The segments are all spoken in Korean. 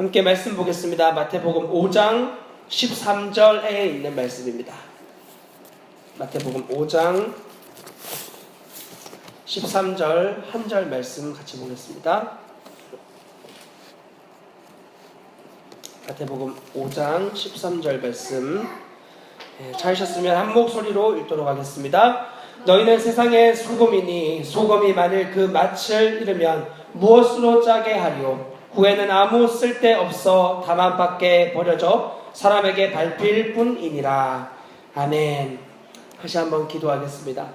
함께 말씀 보겠습니다. 마태복음 5장 13절에 있는 말씀입니다. 마태복음 5장 13절 한 절 말씀 같이 보겠습니다. 마태복음 5장 13절 말씀 찾으셨으면 한 목소리로 읽도록 하겠습니다. 너희는 세상의 소금이니 소금이 만일 그 맛을 잃으면 무엇으로 짜게 하리요? 후에는 아무 쓸데없어 다만 밖에 버려져 사람에게 밟힐 뿐이니라. 아멘. 다시 한번 기도하겠습니다.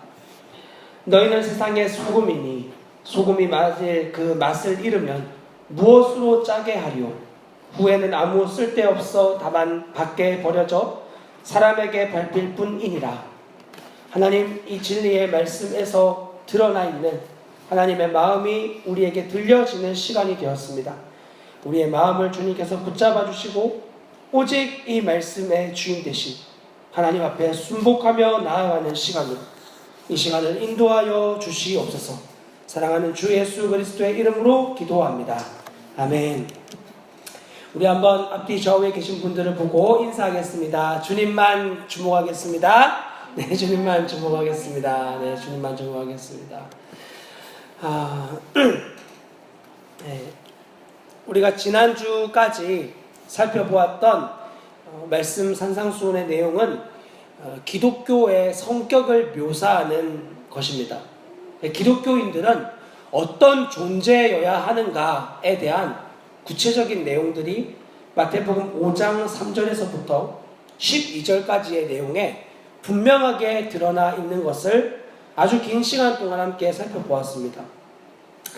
너희는 세상의 소금이니 소금이 만일 그 맛을 잃으면 무엇으로 짜게 하리요? 후에는 아무 쓸데없어 다만 밖에 버려져 사람에게 밟힐 뿐이니라. 하나님, 이 진리의 말씀에서 드러나 있는 하나님의 마음이 우리에게 들려지는 시간이 되었습니다. 우리의 마음을 주님께서 붙잡아 주시고 오직 이 말씀의 주인 되신 하나님 앞에 순복하며 나아가는 시간으로 이 시간을 인도하여 주시옵소서. 사랑하는 주 예수 그리스도의 이름으로 기도합니다. 아멘. 우리 한번 앞뒤 좌우에 계신 분들을 보고 인사하겠습니다. 주님만 주목하겠습니다. 네, 주님만 주목하겠습니다. 네, 주님만 주목하겠습니다. 네. 우리가 지난주까지 살펴보았던 말씀 산상수훈의 내용은 기독교의 성격을 묘사하는 것입니다. 기독교인들은 어떤 존재여야 하는가에 대한 구체적인 내용들이 마태복음 5장 3절에서부터 12절까지의 내용에 분명하게 드러나 있는 것을 아주 긴 시간 동안 함께 살펴보았습니다.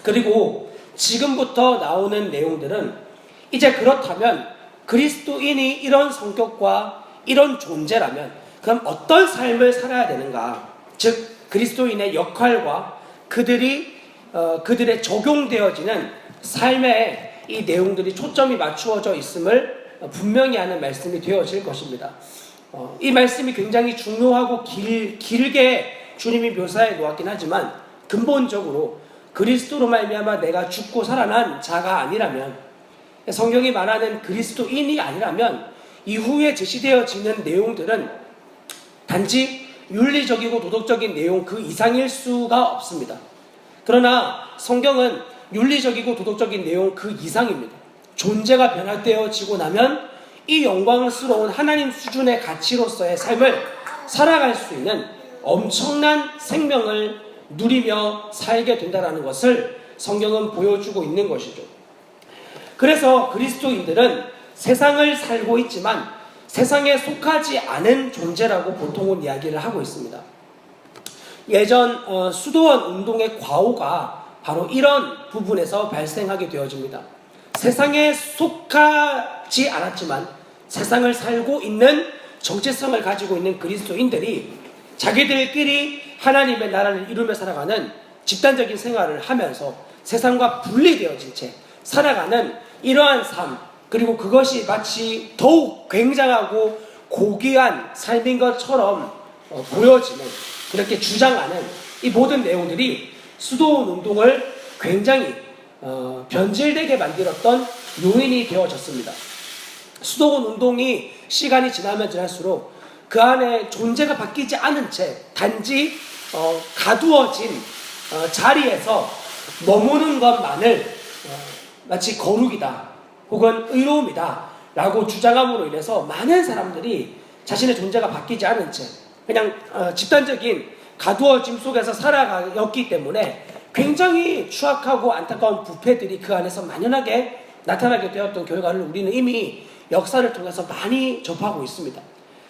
그리고 지금부터 나오는 내용들은 이제 그렇다면 그리스도인이 이런 성격과 이런 존재라면 그럼 어떤 삶을 살아야 되는가? 즉 그리스도인의 역할과 그들의 적용되어지는 삶에 이 내용들이 초점이 맞추어져 있음을 분명히 하는 말씀이 되어질 것입니다. 이 말씀이 굉장히 중요하고 길게 주님이 묘사해 놓았긴 하지만 근본적으로 그리스도로 말미암아 내가 죽고 살아난 자가 아니라면, 성경이 말하는 그리스도인이 아니라면 이후에 제시되어지는 내용들은 단지 윤리적이고 도덕적인 내용 그 이상일 수가 없습니다. 그러나 성경은 윤리적이고 도덕적인 내용 그 이상입니다. 존재가 변화되어지고 나면 이 영광스러운 하나님 수준의 가치로서의 삶을 살아갈 수 있는 엄청난 생명을 누리며 살게 된다는 것을 성경은 보여주고 있는 것이죠. 그래서 그리스도인들은 세상을 살고 있지만 세상에 속하지 않은 존재라고 보통은 이야기를 하고 있습니다. 예전 수도원 운동의 과오가 바로 이런 부분에서 발생하게 되어집니다. 세상에 속하지 않았지만 세상을 살고 있는 정체성을 가지고 있는 그리스도인들이 자기들끼리 하나님의 나라를 이루며 살아가는 집단적인 생활을 하면서 세상과 분리되어진 채 살아가는 이러한 삶, 그리고 그것이 마치 더욱 굉장하고 고귀한 삶인 것처럼 보여지는, 그렇게 주장하는 이 모든 내용들이 수도원 운동을 굉장히 변질되게 만들었던 요인이 되어졌습니다. 수도원 운동이 시간이 지나면 지날수록 그 안에 존재가 바뀌지 않은 채 단지 가두어진 자리에서 머무는 것만을 마치 거룩이다 혹은 의로움이다 라고 주장함으로 인해서 많은 사람들이 자신의 존재가 바뀌지 않은 채 그냥 집단적인 가두어짐 속에서 살아갔기 때문에 굉장히 추악하고 안타까운 부패들이 그 안에서 만연하게 나타나게 되었던 결과를 우리는 이미 역사를 통해서 많이 접하고 있습니다.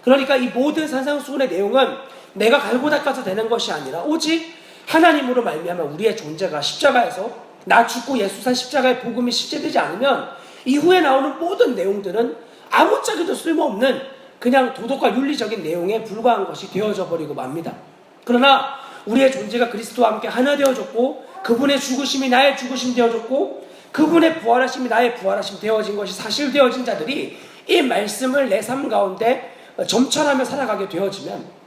그러니까 이 모든 산상수훈의 내용은 내가 갈고 닦아서 되는 것이 아니라 오직 하나님으로 말미암아 우리의 존재가 십자가에서 나 죽고 예수 산 십자가의 복음이 실제되지 않으면 이후에 나오는 모든 내용들은 아무짝에도 쓸모없는 그냥 도덕과 윤리적인 내용에 불과한 것이 되어져 버리고 맙니다. 그러나 우리의 존재가 그리스도와 함께 하나 되어졌고 그분의 죽으심이 나의 죽으심 되어졌고 그분의 부활하심이 나의 부활하심 되어진 것이 사실되어진 자들이 이 말씀을 내 삶 가운데 점철하며 살아가게 되어지면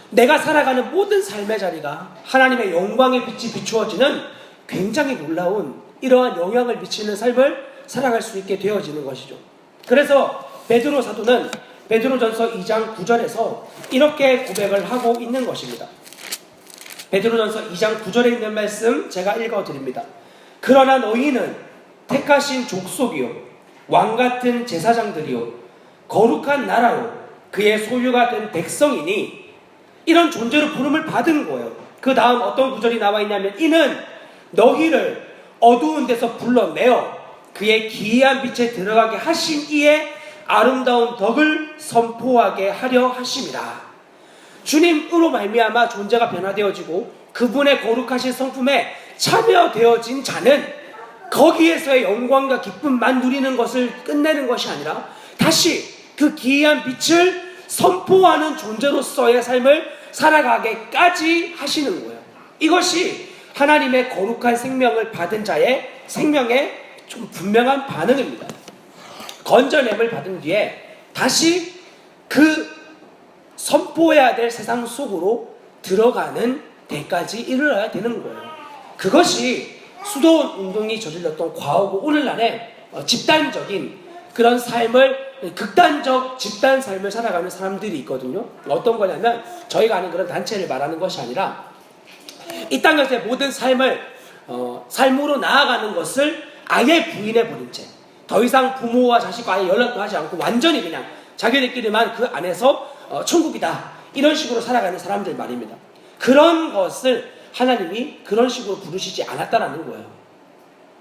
내가 살아가는 모든 삶의 자리가 하나님의 영광의 빛이 비추어지는 굉장히 놀라운 이러한 영향을 미치는 삶을 살아갈 수 있게 되어지는 것이죠. 그래서 베드로 사도는 베드로전서 2장 9절에서 이렇게 고백을 하고 있는 것입니다. 베드로전서 2장 9절에 있는 말씀 제가 읽어드립니다. 그러나 너희는 택하신 족속이요 왕같은 제사장들이요 거룩한 나라요 그의 소유가 된 백성이니, 이런 존재로 부름을 받은 거예요. 그 다음 어떤 구절이 나와 있냐면, 이는 너희를 어두운 데서 불러내어 그의 기이한 빛에 들어가게 하신 이의 아름다운 덕을 선포하게 하려 하심이라. 주님으로 말미암아 존재가 변화되어지고 그분의 거룩하신 성품에 참여되어진 자는 거기에서의 영광과 기쁨만 누리는 것을 끝내는 것이 아니라 다시 그 기이한 빛을 선포하는 존재로서의 삶을 살아가게까지 하시는 거예요. 이것이 하나님의 거룩한 생명을 받은 자의 생명의 좀 분명한 반응입니다. 건져냄을 받은 뒤에 다시 그 선포해야 될 세상 속으로 들어가는 데까지 이르러야 되는 거예요. 그것이 수도원 운동이 저질렀던 과오고, 오늘날의 집단적인 그런 삶을, 극단적 집단 삶을 살아가는 사람들이 있거든요. 어떤 거냐면, 저희가 아는 그런 단체를 말하는 것이 아니라 이 땅에서의 모든 삶을 삶으로 나아가는 것을 아예 부인해버린 채 더 이상 부모와 자식과 아예 연락도 하지 않고 완전히 그냥 자기들끼리만 그 안에서 천국이다 이런 식으로 살아가는 사람들 말입니다. 그런 것을 하나님이 그런 식으로 부르시지 않았다라는 거예요.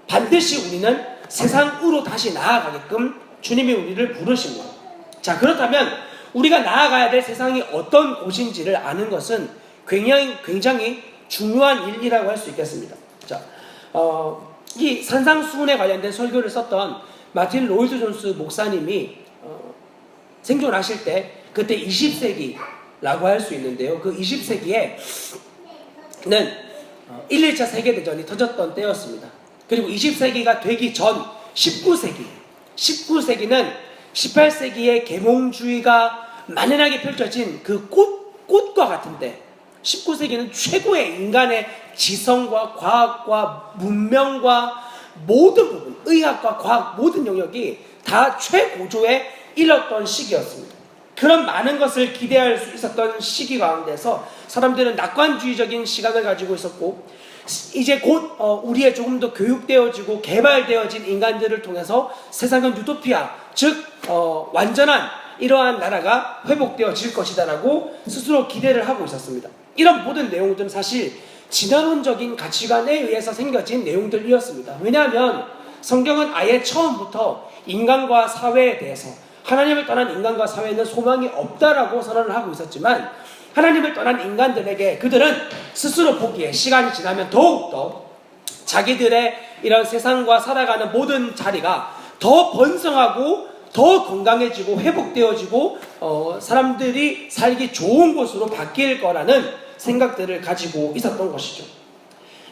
반드시 우리는 세상으로 다시 나아가게끔 주님이 우리를 부르신 거예요. 자, 그렇다면 우리가 나아가야 될 세상이 어떤 곳인지를 아는 것은 굉장히 중요한 일이라고 할 수 있겠습니다. 자, 이 산상수훈에 관련된 설교를 썼던 마틴 로이드 존스 목사님이 생존하실 때, 그때 20세기라고 할 수 있는데요. 그 20세기에는 1, 2차 세계대전이 터졌던 때였습니다. 그리고 20세기가 되기 전 19세기는 18세기의 계몽주의가 만연하게 펼쳐진 그 꽃과 같은데, 19세기는 최고의 인간의 지성과 과학과 문명과 모든 부분, 의학과 과학 모든 영역이 다 최고조에 이르렀던 시기였습니다. 그런 많은 것을 기대할 수 있었던 시기 가운데서 사람들은 낙관주의적인 시각을 가지고 있었고, 이제 곧 우리의 조금 더 교육되어지고 개발되어진 인간들을 통해서 세상은 유토피아, 즉 완전한 이러한 나라가 회복되어질 것이다라고 스스로 기대를 하고 있었습니다. 이런 모든 내용들은 사실 진화론적인 가치관에 의해서 생겨진 내용들이었습니다. 왜냐하면 성경은 아예 처음부터 인간과 사회에 대해서, 하나님을 떠난 인간과 사회는 소망이 없다라고 선언을 하고 있었지만, 하나님을 떠난 인간들에게 그들은 스스로 보기에 시간이 지나면 더욱더 자기들의 이런 세상과 살아가는 모든 자리가 더 번성하고 더 건강해지고 회복되어지고 사람들이 살기 좋은 곳으로 바뀔 거라는 생각들을 가지고 있었던 것이죠.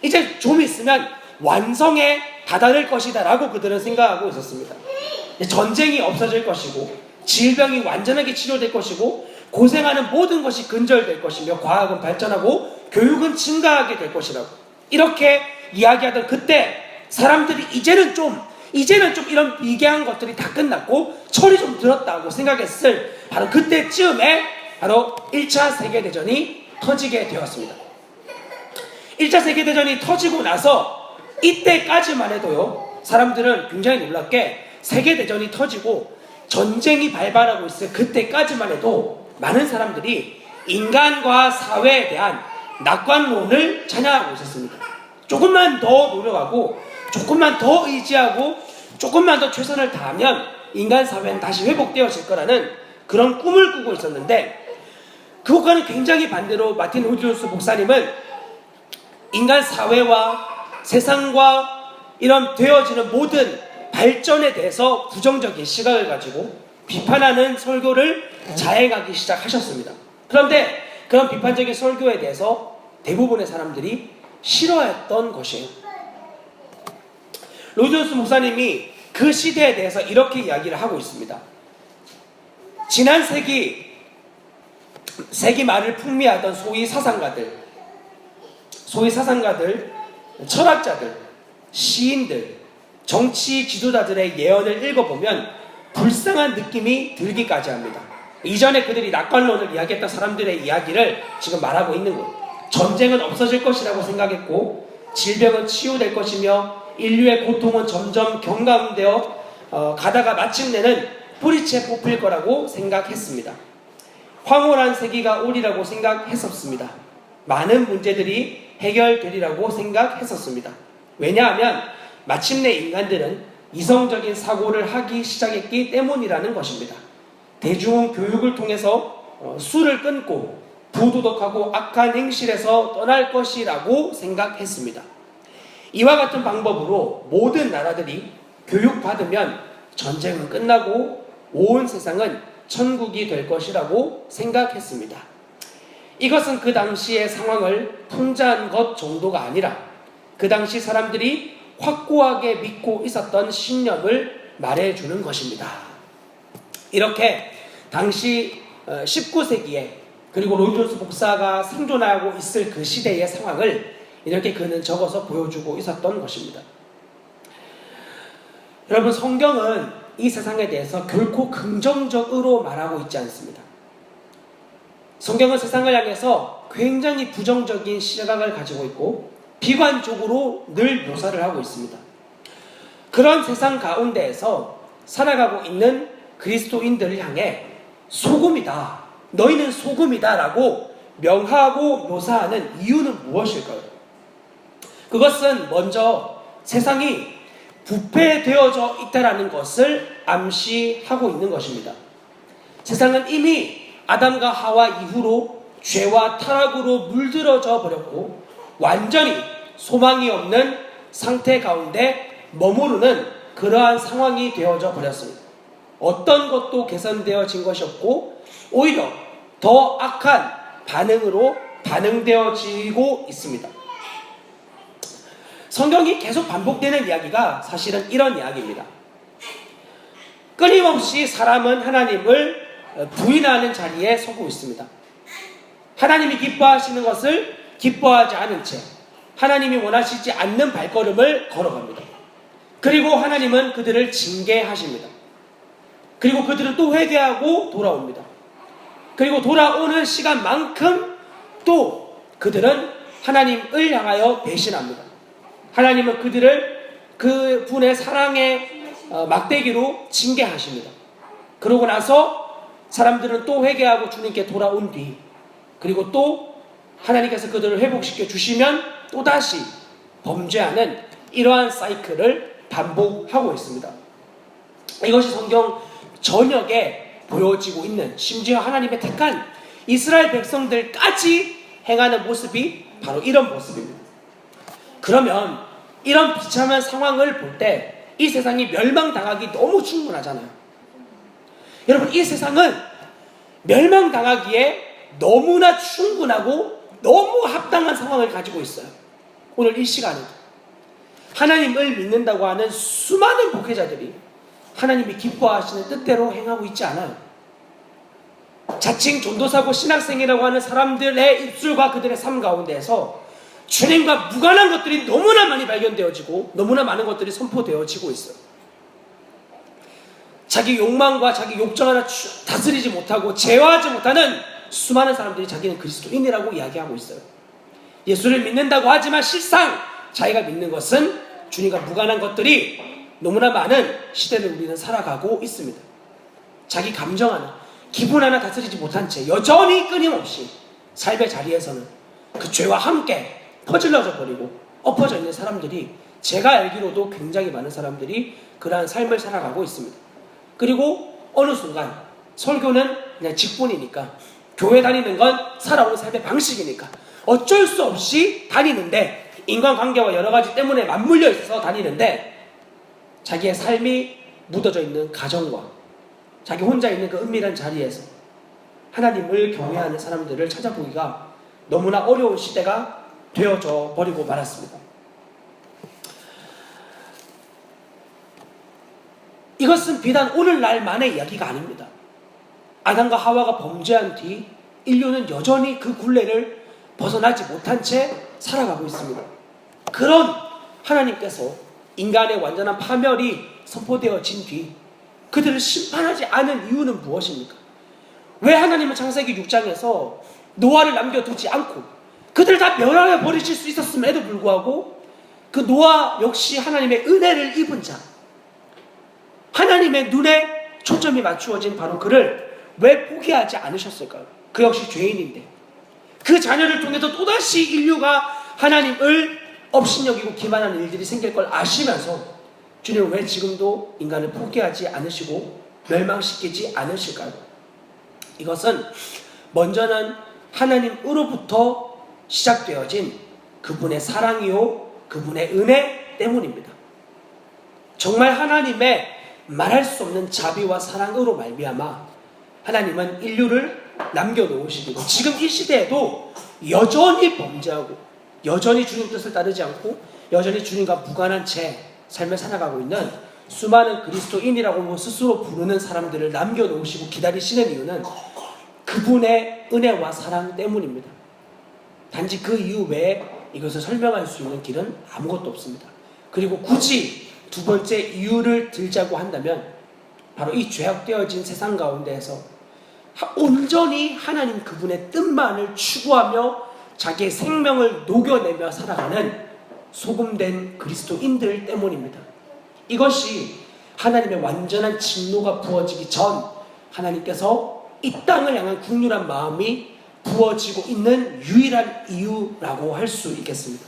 이제 좀 있으면 완성에 다다를 것이다 라고 그들은 생각하고 있었습니다. 전쟁이 없어질 것이고, 질병이 완전하게 치료될 것이고, 고생하는 모든 것이 근절될 것이며, 과학은 발전하고 교육은 증가하게 될 것이라고 이렇게 이야기하던 그때, 사람들이 이제는 좀 이런 미개한 것들이 다 끝났고 철이 좀 들었다고 생각했을 바로 그때쯤에 바로 1차 세계대전이 터지게 되었습니다. 1차 세계대전이 터지고 나서 이때까지만 해도요, 사람들은 굉장히 놀랍게 세계대전이 터지고 전쟁이 발발하고 있을 그때까지만 해도 많은 사람들이 인간과 사회에 대한 낙관론을 찬양하고 있었습니다. 조금만 더 노력하고, 조금만 더 의지하고, 조금만 더 최선을 다하면 인간 사회는 다시 회복되어질 거라는 그런 꿈을 꾸고 있었는데, 그것과는 굉장히 반대로 마틴 로이드 존스 목사님은 인간 사회와 세상과 이런 되어지는 모든 발전에 대해서 부정적인 시각을 가지고 비판하는 설교를 자행하기 시작하셨습니다. 그런데 그런 비판적인 설교에 대해서 대부분의 사람들이 싫어했던 것이에요. 로이드 존스 목사님이 그 시대에 대해서 이렇게 이야기를 하고 있습니다. 지난 세기 말을 풍미하던 소위 사상가들, 철학자들, 시인들, 정치 지도자들의 예언을 읽어보면 불쌍한 느낌이 들기까지 합니다. 이전에 그들이 낙관론을 이야기했던 사람들의 이야기를 지금 말하고 있는 거예요. 전쟁은 없어질 것이라고 생각했고 질병은 치유될 것이며 인류의 고통은 점점 경감되어 가다가 마침내는 뿌리채 뽑힐 거라고 생각했습니다. 황홀한 세기가 오리라고 생각했었습니다. 많은 문제들이 해결되리라고 생각했었습니다. 왜냐하면 마침내 인간들은 이성적인 사고를 하기 시작했기 때문이라는 것입니다. 대중 교육을 통해서 술을 끊고 부도덕하고 악한 행실에서 떠날 것이라고 생각했습니다. 이와 같은 방법으로 모든 나라들이 교육받으면 전쟁은 끝나고 온 세상은 천국이 될 것이라고 생각했습니다. 이것은 그 당시의 상황을 풍자한 것 정도가 아니라 그 당시 사람들이 확고하게 믿고 있었던 신념을 말해주는 것입니다. 이렇게 당시 19세기에 그리고 로이 존스 목사가 생존하고 있을 그 시대의 상황을 이렇게 그는 적어서 보여주고 있었던 것입니다. 여러분, 성경은 이 세상에 대해서 결코 긍정적으로 말하고 있지 않습니다. 성경은 세상을 향해서 굉장히 부정적인 시각을 가지고 있고 비관적으로 늘 묘사를 하고 있습니다. 그런 세상 가운데에서 살아가고 있는 그리스도인들을 향해 소금이다, 너희는 소금이다 라고 명하고 묘사하는 이유는 무엇일까요? 그것은 먼저 세상이 부패되어져 있다는 것을 암시하고 있는 것입니다. 세상은 이미 아담과 하와 이후로 죄와 타락으로 물들어져 버렸고 완전히 소망이 없는 상태 가운데 머무르는 그러한 상황이 되어져 버렸습니다. 어떤 것도 개선되어진 것이 없고 오히려 더 악한 반응으로 반응되어지고 있습니다. 성경이 계속 반복되는 이야기가 사실은 이런 이야기입니다. 끊임없이 사람은 하나님을 부인하는 자리에 서고 있습니다. 하나님이 기뻐하시는 것을 기뻐하지 않은 채 하나님이 원하시지 않는 발걸음을 걸어갑니다. 그리고 하나님은 그들을 징계하십니다. 그리고 그들은 또 회개하고 돌아옵니다. 그리고 돌아오는 시간만큼 또 그들은 하나님을 향하여 배신합니다. 하나님은 그들을 그 분의 사랑의 막대기로 징계하십니다. 그러고 나서 사람들은 또 회개하고 주님께 돌아온 뒤 그리고 또 하나님께서 그들을 회복시켜 주시면 또다시 범죄하는 이러한 사이클을 반복하고 있습니다. 이것이 성경 전역에 보여지고 있는, 심지어 하나님의 택한 이스라엘 백성들까지 행하는 모습이 바로 이런 모습입니다. 그러면 이런 비참한 상황을 볼 때 이 세상이 멸망당하기 너무 충분하잖아요. 여러분, 이 세상은 멸망당하기에 너무나 충분하고 너무 합당한 상황을 가지고 있어요. 오늘 이 시간에도 하나님을 믿는다고 하는 수많은 목회자들이 하나님이 기뻐하시는 뜻대로 행하고 있지 않아요. 자칭 전도사고 신학생이라고 하는 사람들의 입술과 그들의 삶 가운데에서 주님과 무관한 것들이 너무나 많이 발견되어지고 너무나 많은 것들이 선포되어지고 있어요. 자기 욕망과 자기 욕정 하나 다스리지 못하고 제어하지 못하는 수많은 사람들이 자기는 그리스도인이라고 이야기하고 있어요. 예수를 믿는다고 하지만 실상 자기가 믿는 것은 주님과 무관한 것들이 너무나 많은 시대를 우리는 살아가고 있습니다. 자기 감정 하나, 기분 하나 다스리지 못한 채 여전히 끊임없이 삶의 자리에서는 그 죄와 함께 퍼질러져 버리고 엎어져 있는 사람들이, 제가 알기로도 굉장히 많은 사람들이 그러한 삶을 살아가고 있습니다. 그리고 어느 순간 설교는 그냥 직분이니까, 교회 다니는 건 살아오는 삶의 방식이니까 어쩔 수 없이 다니는데, 인간관계와 여러 가지 때문에 맞물려 있어서 다니는데 자기의 삶이 묻어져 있는 가정과 자기 혼자 있는 그 은밀한 자리에서 하나님을 경외하는 사람들을 찾아보기가 너무나 어려운 시대가 되어져 버리고 말았습니다. 이것은 비단 오늘날만의 이야기가 아닙니다. 아담과 하와가 범죄한 뒤 인류는 여전히 그 굴레를 벗어나지 못한 채 살아가고 있습니다. 그런 하나님께서 인간의 완전한 파멸이 선포되어진 뒤 그들을 심판하지 않은 이유는 무엇입니까? 왜 하나님은 창세기 6장에서 노아를 남겨두지 않고 그들을 다 멸하여 버리실 수 있었음에도 불구하고 그 노아 역시 하나님의 은혜를 입은 자, 하나님의 눈에 초점이 맞추어진 바로 그를 왜 포기하지 않으셨을까요? 그 역시 죄인인데 그 자녀를 통해서 또다시 인류가 하나님을 업신여기고 기만하는 일들이 생길 걸 아시면서 주님은 왜 지금도 인간을 포기하지 않으시고 멸망시키지 않으실까요? 이것은 먼저는 하나님으로부터 시작되어진 그분의 사랑이요 그분의 은혜 때문입니다. 정말 하나님의 말할 수 없는 자비와 사랑으로 말미암아 하나님은 인류를 남겨놓으시고 지금 이 시대에도 여전히 범죄하고 여전히 주님 뜻을 따르지 않고 여전히 주님과 무관한 채 삶을 살아가고 있는 수많은 그리스도인이라고 스스로 부르는 사람들을 남겨놓으시고 기다리시는 이유는 그분의 은혜와 사랑 때문입니다. 단지 그 이유 외에 이것을 설명할 수 있는 길은 아무것도 없습니다. 그리고 굳이 두 번째 이유를 들자고 한다면 바로 이 죄악되어진 세상 가운데에서 온전히 하나님 그분의 뜻만을 추구하며 자기의 생명을 녹여내며 살아가는 소금된 그리스도인들 때문입니다. 이것이 하나님의 완전한 진노가 부어지기 전 하나님께서 이 땅을 향한 국률한 마음이 부어지고 있는 유일한 이유라고 할 수 있겠습니다.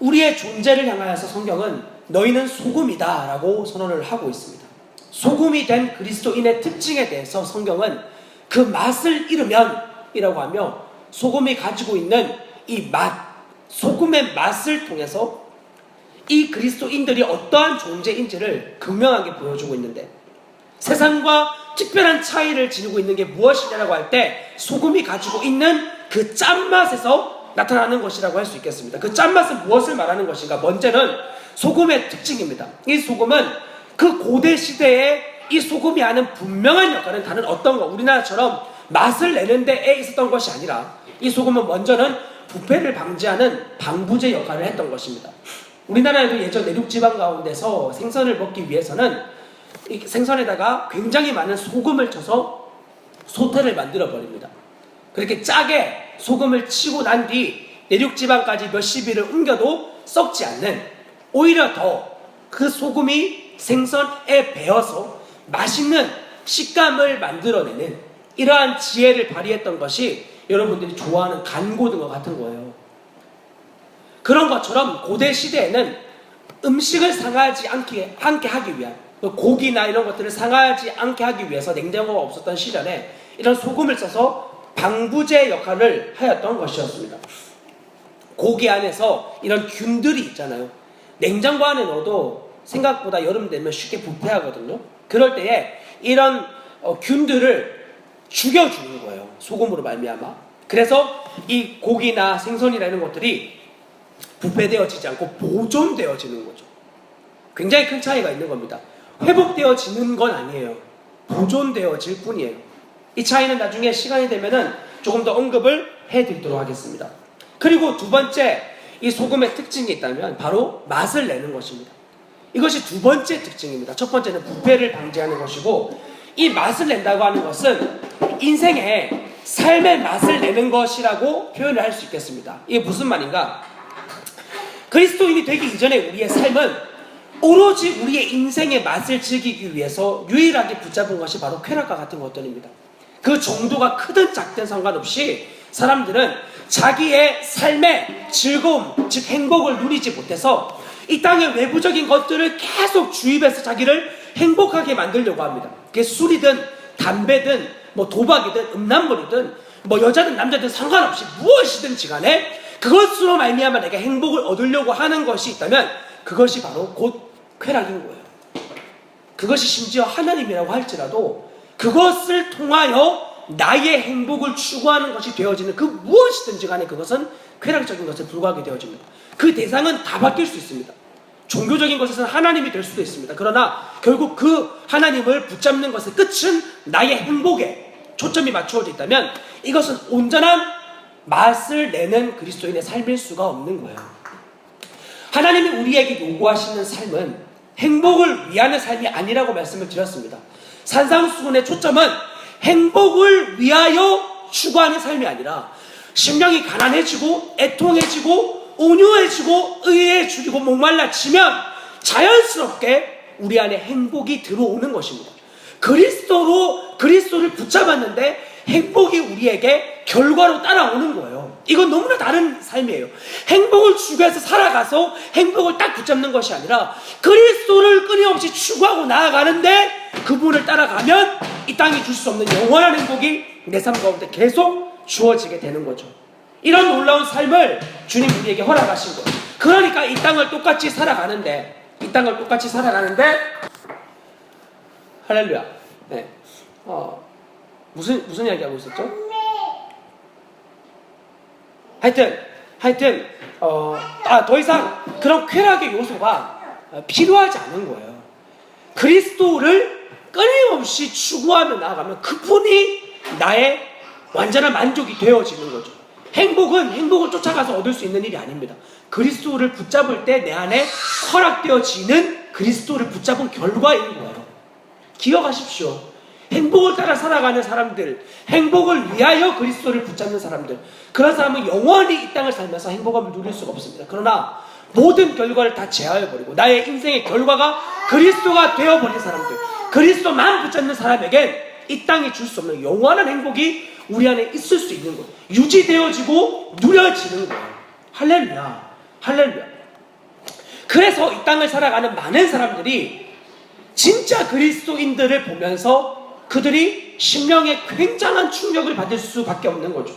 우리의 존재를 향하여서 성경은 너희는 소금이다 라고 선언을 하고 있습니다. 소금이 된 그리스도인의 특징에 대해서 성경은 그 맛을 잃으면 이라고 하며 소금이 가지고 있는 이 맛, 소금의 맛을 통해서 이 그리스도인들이 어떠한 존재인지를 극명하게 보여주고 있는데 세상과 특별한 차이를 지니고 있는 게 무엇이냐라고 할 때 소금이 가지고 있는 그 짠맛에서 나타나는 것이라고 할 수 있겠습니다. 그 짠맛은 무엇을 말하는 것인가? 먼저는 소금의 특징입니다. 이 소금은 그 고대 시대에 이 소금이 하는 분명한 역할은 다른 어떤 거 우리나라처럼 맛을 내는 데에 있었던 것이 아니라 이 소금은 먼저는 부패를 방지하는 방부제 역할을 했던 것입니다. 우리나라에도 예전 내륙지방 가운데서 생선을 먹기 위해서는 이 생선에다가 굉장히 많은 소금을 쳐서 소태를 만들어 버립니다. 그렇게 짜게 소금을 치고 난 뒤 내륙지방까지 몇십 일을 옮겨도 썩지 않는 오히려 더 그 소금이 생선에 배어서 맛있는 식감을 만들어내는 이러한 지혜를 발휘했던 것이 여러분들이 좋아하는 간고등어 같은 거예요. 그런 것처럼 고대 시대에는 음식을 상하지 않게 하기 위한 고기나 이런 것들을 상하지 않게 하기 위해서 냉장고가 없었던 시절에 이런 소금을 써서 방부제 역할을 하였던 것이었습니다. 고기 안에서 이런 균들이 있잖아요. 냉장고 안에 넣어도 생각보다 여름 되면 쉽게 부패하거든요. 그럴 때에 이런 균들을 죽여주는 거예요. 소금으로 말미암아. 그래서 이 고기나 생선이나 이런 것들이 부패되어지지 않고 보존되어지는 거죠. 굉장히 큰 차이가 있는 겁니다. 회복되어지는 건 아니에요. 보존되어질 뿐이에요. 이 차이는 나중에 시간이 되면은 조금 더 언급을 해드리도록 하겠습니다. 그리고 두 번째 이 소금의 특징이 있다면 바로 맛을 내는 것입니다. 이것이 두 번째 특징입니다. 첫 번째는 부패를 방지하는 것이고 이 맛을 낸다고 하는 것은 인생의 삶의 맛을 내는 것이라고 표현을 할 수 있겠습니다. 이게 무슨 말인가? 그리스도인이 되기 이전에 우리의 삶은 오로지 우리의 인생의 맛을 즐기기 위해서 유일하게 붙잡은 것이 바로 쾌락과 같은 것들입니다. 그 정도가 크든 작든 상관없이 사람들은 자기의 삶의 즐거움, 즉 행복을 누리지 못해서 이 땅의 외부적인 것들을 계속 주입해서 자기를 행복하게 만들려고 합니다. 그게 술이든 담배든 도박이든 음란물이든 여자든 남자든 상관없이 무엇이든지 간에 그것으로 말미암아 내가 행복을 얻으려고 하는 것이 있다면 그것이 바로 곧 쾌락인 거예요. 그것이 심지어 하나님이라고 할지라도 그것을 통하여 나의 행복을 추구하는 것이 되어지는 그 무엇이든지 간에 그것은 쾌락적인 것에 불과하게 되어집니다. 그 대상은 다 바뀔 수 있습니다. 종교적인 것에서는 하나님이 될 수도 있습니다. 그러나 결국 그 하나님을 붙잡는 것의 끝은 나의 행복에 초점이 맞추어져 있다면 이것은 온전한 맛을 내는 그리스도인의 삶일 수가 없는 거예요. 하나님이 우리에게 요구하시는 삶은 행복을 위하는 삶이 아니라고 말씀을 드렸습니다. 산상수훈의 초점은 행복을 위하여 추구하는 삶이 아니라 심령이 가난해지고 애통해지고 온유해지고 의해지고 목말라지면 자연스럽게 우리 안에 행복이 들어오는 것입니다. 그리스도를 붙잡았는데 행복이 우리에게 결과로 따라오는 거예요. 이건 너무나 다른 삶이에요. 행복을 추구해서 살아가서 행복을 딱 붙잡는 것이 아니라 그리스도를 끊임없이 추구하고 나아가는데 그분을 따라가면 이 땅이 줄 수 없는 영원한 행복이 내 삶 가운데 계속 주어지게 되는 거죠. 이런 놀라운 삶을 주님 우리에게 허락하신 거예요. 그러니까 이 땅을 똑같이 살아가는데 할렐루야. 네. 무슨 이야기 하고 있었죠? 하여튼 더 이상 그런 쾌락의 요소가 필요하지 않은 거예요. 그리스도를 끊임없이 추구하며 나아가면 그분이 나의 완전한 만족이 되어지는 거죠. 행복을 쫓아가서 얻을 수 있는 일이 아닙니다. 그리스도를 붙잡을 때 내 안에 허락되어지는 그리스도를 붙잡은 결과인 거예요. 기억하십시오. 행복을 따라 살아가는 사람들, 행복을 위하여 그리스도를 붙잡는 사람들, 그런 사람은 영원히 이 땅을 살면서 행복함을 누릴 수가 없습니다. 그러나 모든 결과를 다 제하여버리고 나의 인생의 결과가 그리스도가 되어버린 사람들, 그리스도만 붙잡는 사람에겐 이 땅이 줄 수 없는 영원한 행복이 우리 안에 있을 수 있는 거예요. 유지되어지고 누려지는 거예요. 할렐루야. 그래서 이 땅을 살아가는 많은 사람들이 진짜 그리스도인들을 보면서 그들이 심령에 굉장한 충격을 받을 수밖에 없는 거죠.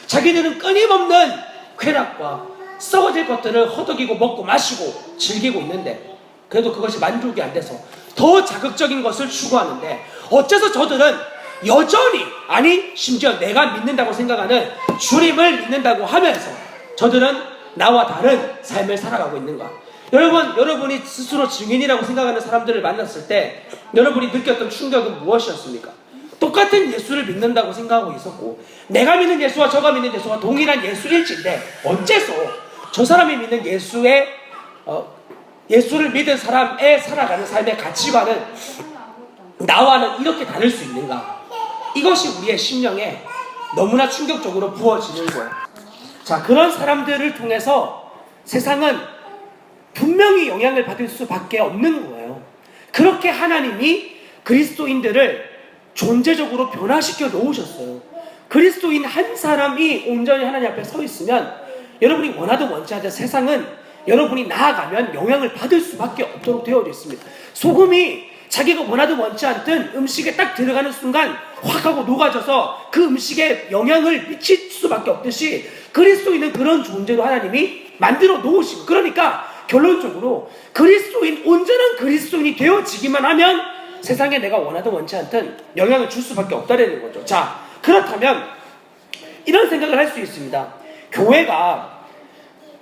자기들은 끊임없는 쾌락과 썩어질 것들을 허덕이고 먹고 마시고 즐기고 있는데 그래도 그것이 만족이 안 돼서 더 자극적인 것을 추구하는데 어째서 저들은 여전히, 아니 심지어 내가 믿는다고 생각하는 주님을 믿는다고 하면서 저들은 나와 다른 삶을 살아가고 있는가? 여러분이 스스로 증인이라고 생각하는 사람들을 만났을 때 여러분이 느꼈던 충격은 무엇이었습니까? 똑같은 예수를 믿는다고 생각하고 있었고 내가 믿는 예수와 저가 믿는 예수가 동일한 예수일진데 어째서 저 사람이 믿는 예수를 믿은 사람의 살아가는 삶의 가치관은 나와는 이렇게 다를 수 있는가? 이것이 우리의 심령에 너무나 충격적으로 부어지는 거예요. 자, 그런 사람들을 통해서 세상은 분명히 영향을 받을 수밖에 없는 거예요. 그렇게 하나님이 그리스도인들을 존재적으로 변화시켜 놓으셨어요. 그리스도인 한 사람이 온전히 하나님 앞에 서 있으면 여러분이 원하든 원치 않든 세상은 여러분이 나아가면 영향을 받을 수밖에 없도록 되어져 있습니다. 소금이 자기가 원하든 원치 않든 음식에 딱 들어가는 순간 확 하고 녹아져서 그 음식에 영향을 미칠 수밖에 없듯이 그리스도인은 그런 존재로 하나님이 만들어 놓으시고, 그러니까 결론적으로 온전한 그리스도인이 되어지기만 하면 세상에 내가 원하든 원치 않든 영향을 줄 수밖에 없다는 거죠. 자, 그렇다면 이런 생각을 할 수 있습니다. 교회가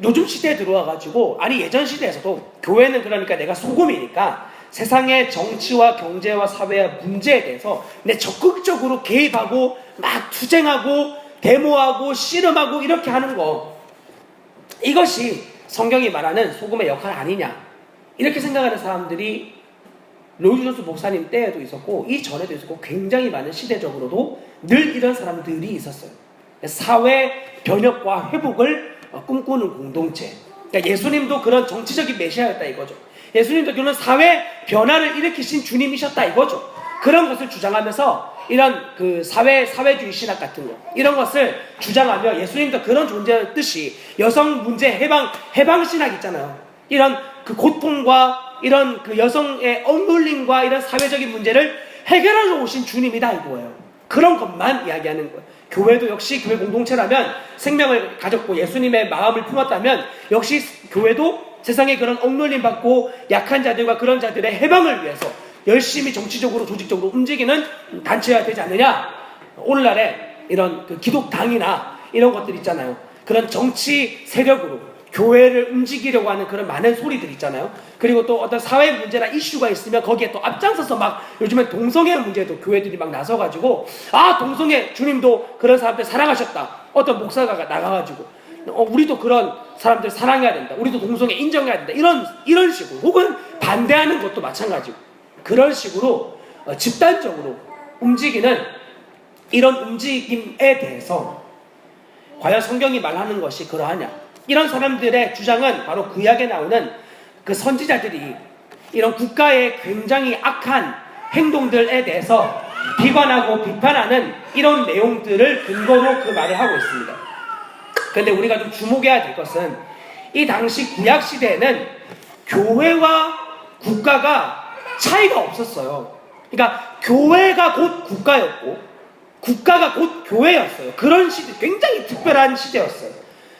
요즘 시대에 들어와가지고, 아니 예전 시대에서도 교회는 그러니까 내가 소금이니까 세상의 정치와 경제와 사회와 문제에 대해서 내 적극적으로 개입하고 막 투쟁하고 데모하고 씨름하고 이렇게 하는 거, 이것이 성경이 말하는 소금의 역할 아니냐, 이렇게 생각하는 사람들이 로이 존스 목사님 때에도 있었고 이전에도 있었고 굉장히 많은 시대적으로도 늘 이런 사람들이 있었어요. 사회 변혁과 회복을 꿈꾸는 공동체. 그러니까 예수님도 그런 정치적인 메시아였다 이거죠. 예수님도 그런 사회 변화를 일으키신 주님이셨다 이거죠. 그런 것을 주장하면서 이런 그 사회주의 신학 같은 거, 이런 것을 주장하며 예수님도 그런 존재였듯이 여성 문제 해방 신학 있잖아요. 이런 그 고통과 이런 그 여성의 억눌림과 이런 사회적인 문제를 해결하러 오신 주님이다 이거예요. 그런 것만 이야기하는 거예요. 교회도 역시 교회 공동체라면, 생명을 가졌고 예수님의 마음을 품었다면 역시 교회도 세상에 그런 억눌림 받고 약한 자들과 그런 자들의 해방을 위해서 열심히 정치적으로 조직적으로 움직이는 단체여야 되지 않느냐. 오늘날에 이런 그 기독당이나 이런 것들 있잖아요. 그런 정치 세력으로 교회를 움직이려고 하는 그런 많은 소리들 있잖아요. 그리고 또 어떤 사회 문제나 이슈가 있으면 거기에 또 앞장서서 막, 요즘엔 동성애 문제도 교회들이 막 나서가지고, 동성애 주님도 그런 사람들 사랑하셨다, 어떤 목사가 나가가지고 우리도 그런 사람들 사랑해야 된다. 우리도 동성애 인정해야 된다. 이런 식으로 혹은 반대하는 것도 마찬가지고 그런 식으로 집단적으로 움직이는 이런 움직임에 대해서 과연 성경이 말하는 것이 그러하냐? 이런 사람들의 주장은 바로 구약에 나오는 그 선지자들이 이런 국가의 굉장히 악한 행동들에 대해서 비관하고 비판하는 이런 내용들을 근거로 그 말을 하고 있습니다. 그런데 우리가 좀 주목해야 될 것은 이 당시 구약 시대에는 교회와 국가가 차이가 없었어요. 그러니까 교회가 곧 국가였고 국가가 곧 교회였어요. 그런 시대, 굉장히 특별한 시대였어요.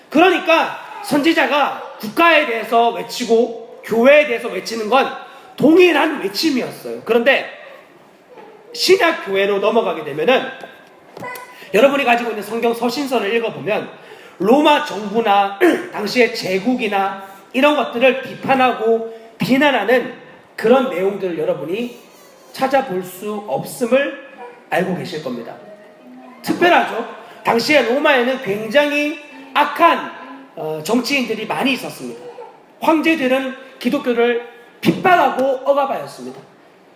그러니까 선지자가 국가에 대해서 외치고 교회에 대해서 외치는 건 동일한 외침이었어요. 그런데 신약 교회로 넘어가게 되면은 여러분이 가지고 있는 성경 서신서를 읽어보면 로마 정부나 당시의 제국이나 이런 것들을 비판하고 비난하는 그런 내용들을 여러분이 찾아볼 수 없음을 알고 계실 겁니다. 특별하죠. 당시에 로마에는 굉장히 악한 정치인들이 많이 있었습니다. 황제들은 기독교를 핍박하고 억압하였습니다.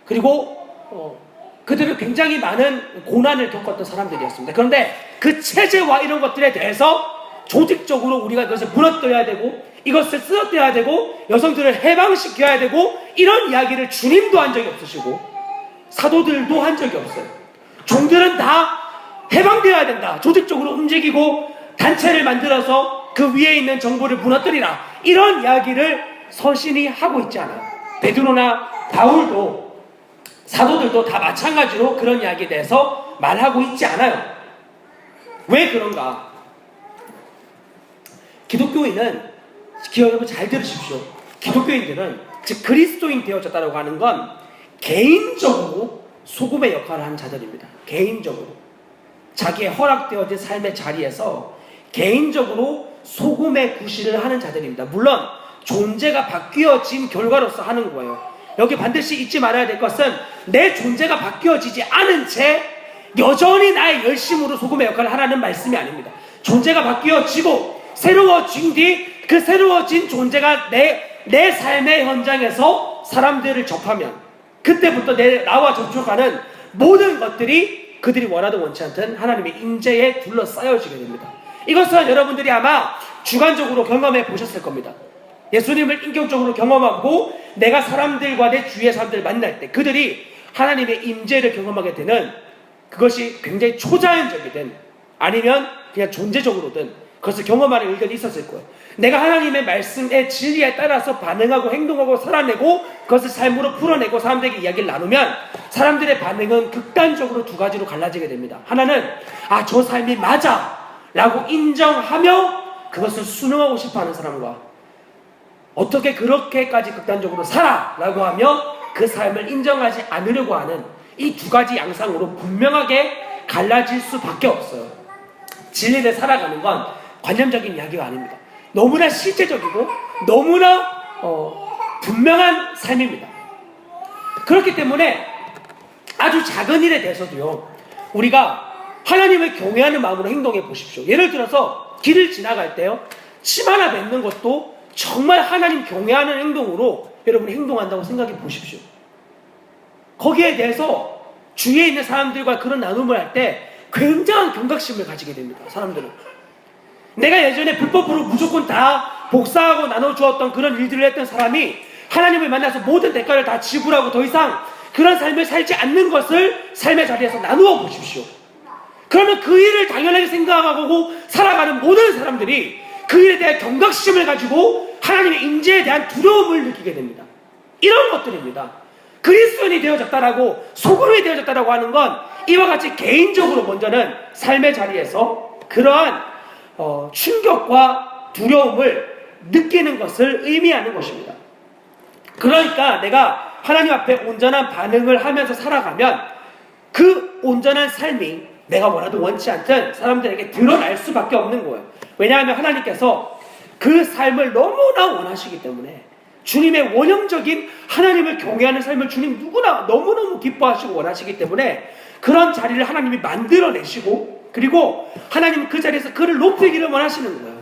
그리고 그들은 굉장히 많은 고난을 겪었던 사람들이었습니다. 그런데 그 체제와 이런 것들에 대해서 조직적으로 우리가 이것을 무너뜨려야 되고 이것을 쓰러뜨려야 되고 여성들을 해방시켜야 되고 이런 이야기를 주님도 한 적이 없으시고 사도들도 한 적이 없어요. 종들은 다 해방되어야 된다. 조직적으로 움직이고 단체를 만들어서 그 위에 있는 정부를 무너뜨리라. 이런 이야기를 서신이 하고 있지 않아요. 베드로나 바울도 사도들도 다 마찬가지로 그런 이야기에 대해서 말하고 있지 않아요. 왜 그런가? 기독교인은 여러분 잘 들으십시오. 기독교인들은 즉 그리스도인 되어졌다고 하는 건 개인적으로 소금의 역할을 하는 자들입니다. 개인적으로 자기의 허락되어진 삶의 자리에서 개인적으로 소금의 구실을 하는 자들입니다. 물론 존재가 바뀌어진 결과로서 하는 거예요. 여기 반드시 잊지 말아야 될 것은 내 존재가 바뀌어지지 않은 채 여전히 나의 열심으로 소금의 역할을 하라는 말씀이 아닙니다. 존재가 바뀌어지고 새로워진 뒤 그 새로워진 존재가 내 삶의 현장에서 사람들을 접하면 그때부터 나와 접촉하는 모든 것들이 그들이 원하든 원치 않든 하나님의 임재에 둘러싸여지게 됩니다. 이것은 여러분들이 아마 주관적으로 경험해 보셨을 겁니다. 예수님을 인격적으로 경험하고 내가 사람들과 내 주위의 사람들을 만날 때 그들이 하나님의 임재를 경험하게 되는 그것이 굉장히 초자연적이든 아니면 그냥 존재적으로든 그것을 경험하는 의견이 있었을 거예요. 내가 하나님의 말씀의 진리에 따라서 반응하고 행동하고 살아내고 그것을 삶으로 풀어내고 사람들에게 이야기를 나누면 사람들의 반응은 극단적으로 두 가지로 갈라지게 됩니다. 하나는 저 삶이 맞아 라고 인정하며 그것을 순응하고 싶어하는 사람과 어떻게 그렇게까지 극단적으로 살아 라고 하며 그 삶을 인정하지 않으려고 하는 이 두 가지 양상으로 분명하게 갈라질 수밖에 없어요. 진리를 살아가는 건 관념적인 이야기가 아닙니다. 너무나 실제적이고 너무나 분명한 삶입니다. 그렇기 때문에 아주 작은 일에 대해서도요 우리가 하나님을 경외하는 마음으로 행동해 보십시오. 예를 들어서 길을 지나갈 때요 침 하나 뱉는 것도 정말 하나님 경외하는 행동으로 여러분이 행동한다고 생각해 보십시오. 거기에 대해서 주위에 있는 사람들과 그런 나눔을 할 때 굉장한 경각심을 가지게 됩니다. 사람들은 내가 예전에 불법으로 무조건 다 복사하고 나눠주었던 그런 일들을 했던 사람이 하나님을 만나서 모든 대가를 다 지불하고 더 이상 그런 삶을 살지 않는 것을 삶의 자리에서 나누어 보십시오. 그러면 그 일을 당연하게 생각하고 살아가는 모든 사람들이 그 일에 대한 경각심을 가지고 하나님의 임재에 대한 두려움을 느끼게 됩니다. 이런 것들입니다. 그리스도인이 되어졌다라고 소금이 되어졌다라고 하는 건 이와 같이 개인적으로 먼저는 삶의 자리에서 그러한 충격과 두려움을 느끼는 것을 의미하는 것입니다. 그러니까 내가 하나님 앞에 온전한 반응을 하면서 살아가면 그 온전한 삶이 내가 원하든 원치 않든 사람들에게 드러날 수밖에 없는 거예요. 왜냐하면 하나님께서 그 삶을 너무나 원하시기 때문에 주님의 원형적인 하나님을 경외하는 삶을 주님 누구나 너무너무 기뻐하시고 원하시기 때문에 그런 자리를 하나님이 만들어내시고 그리고 하나님은 그 자리에서 그를 높이기를 원하시는 거예요.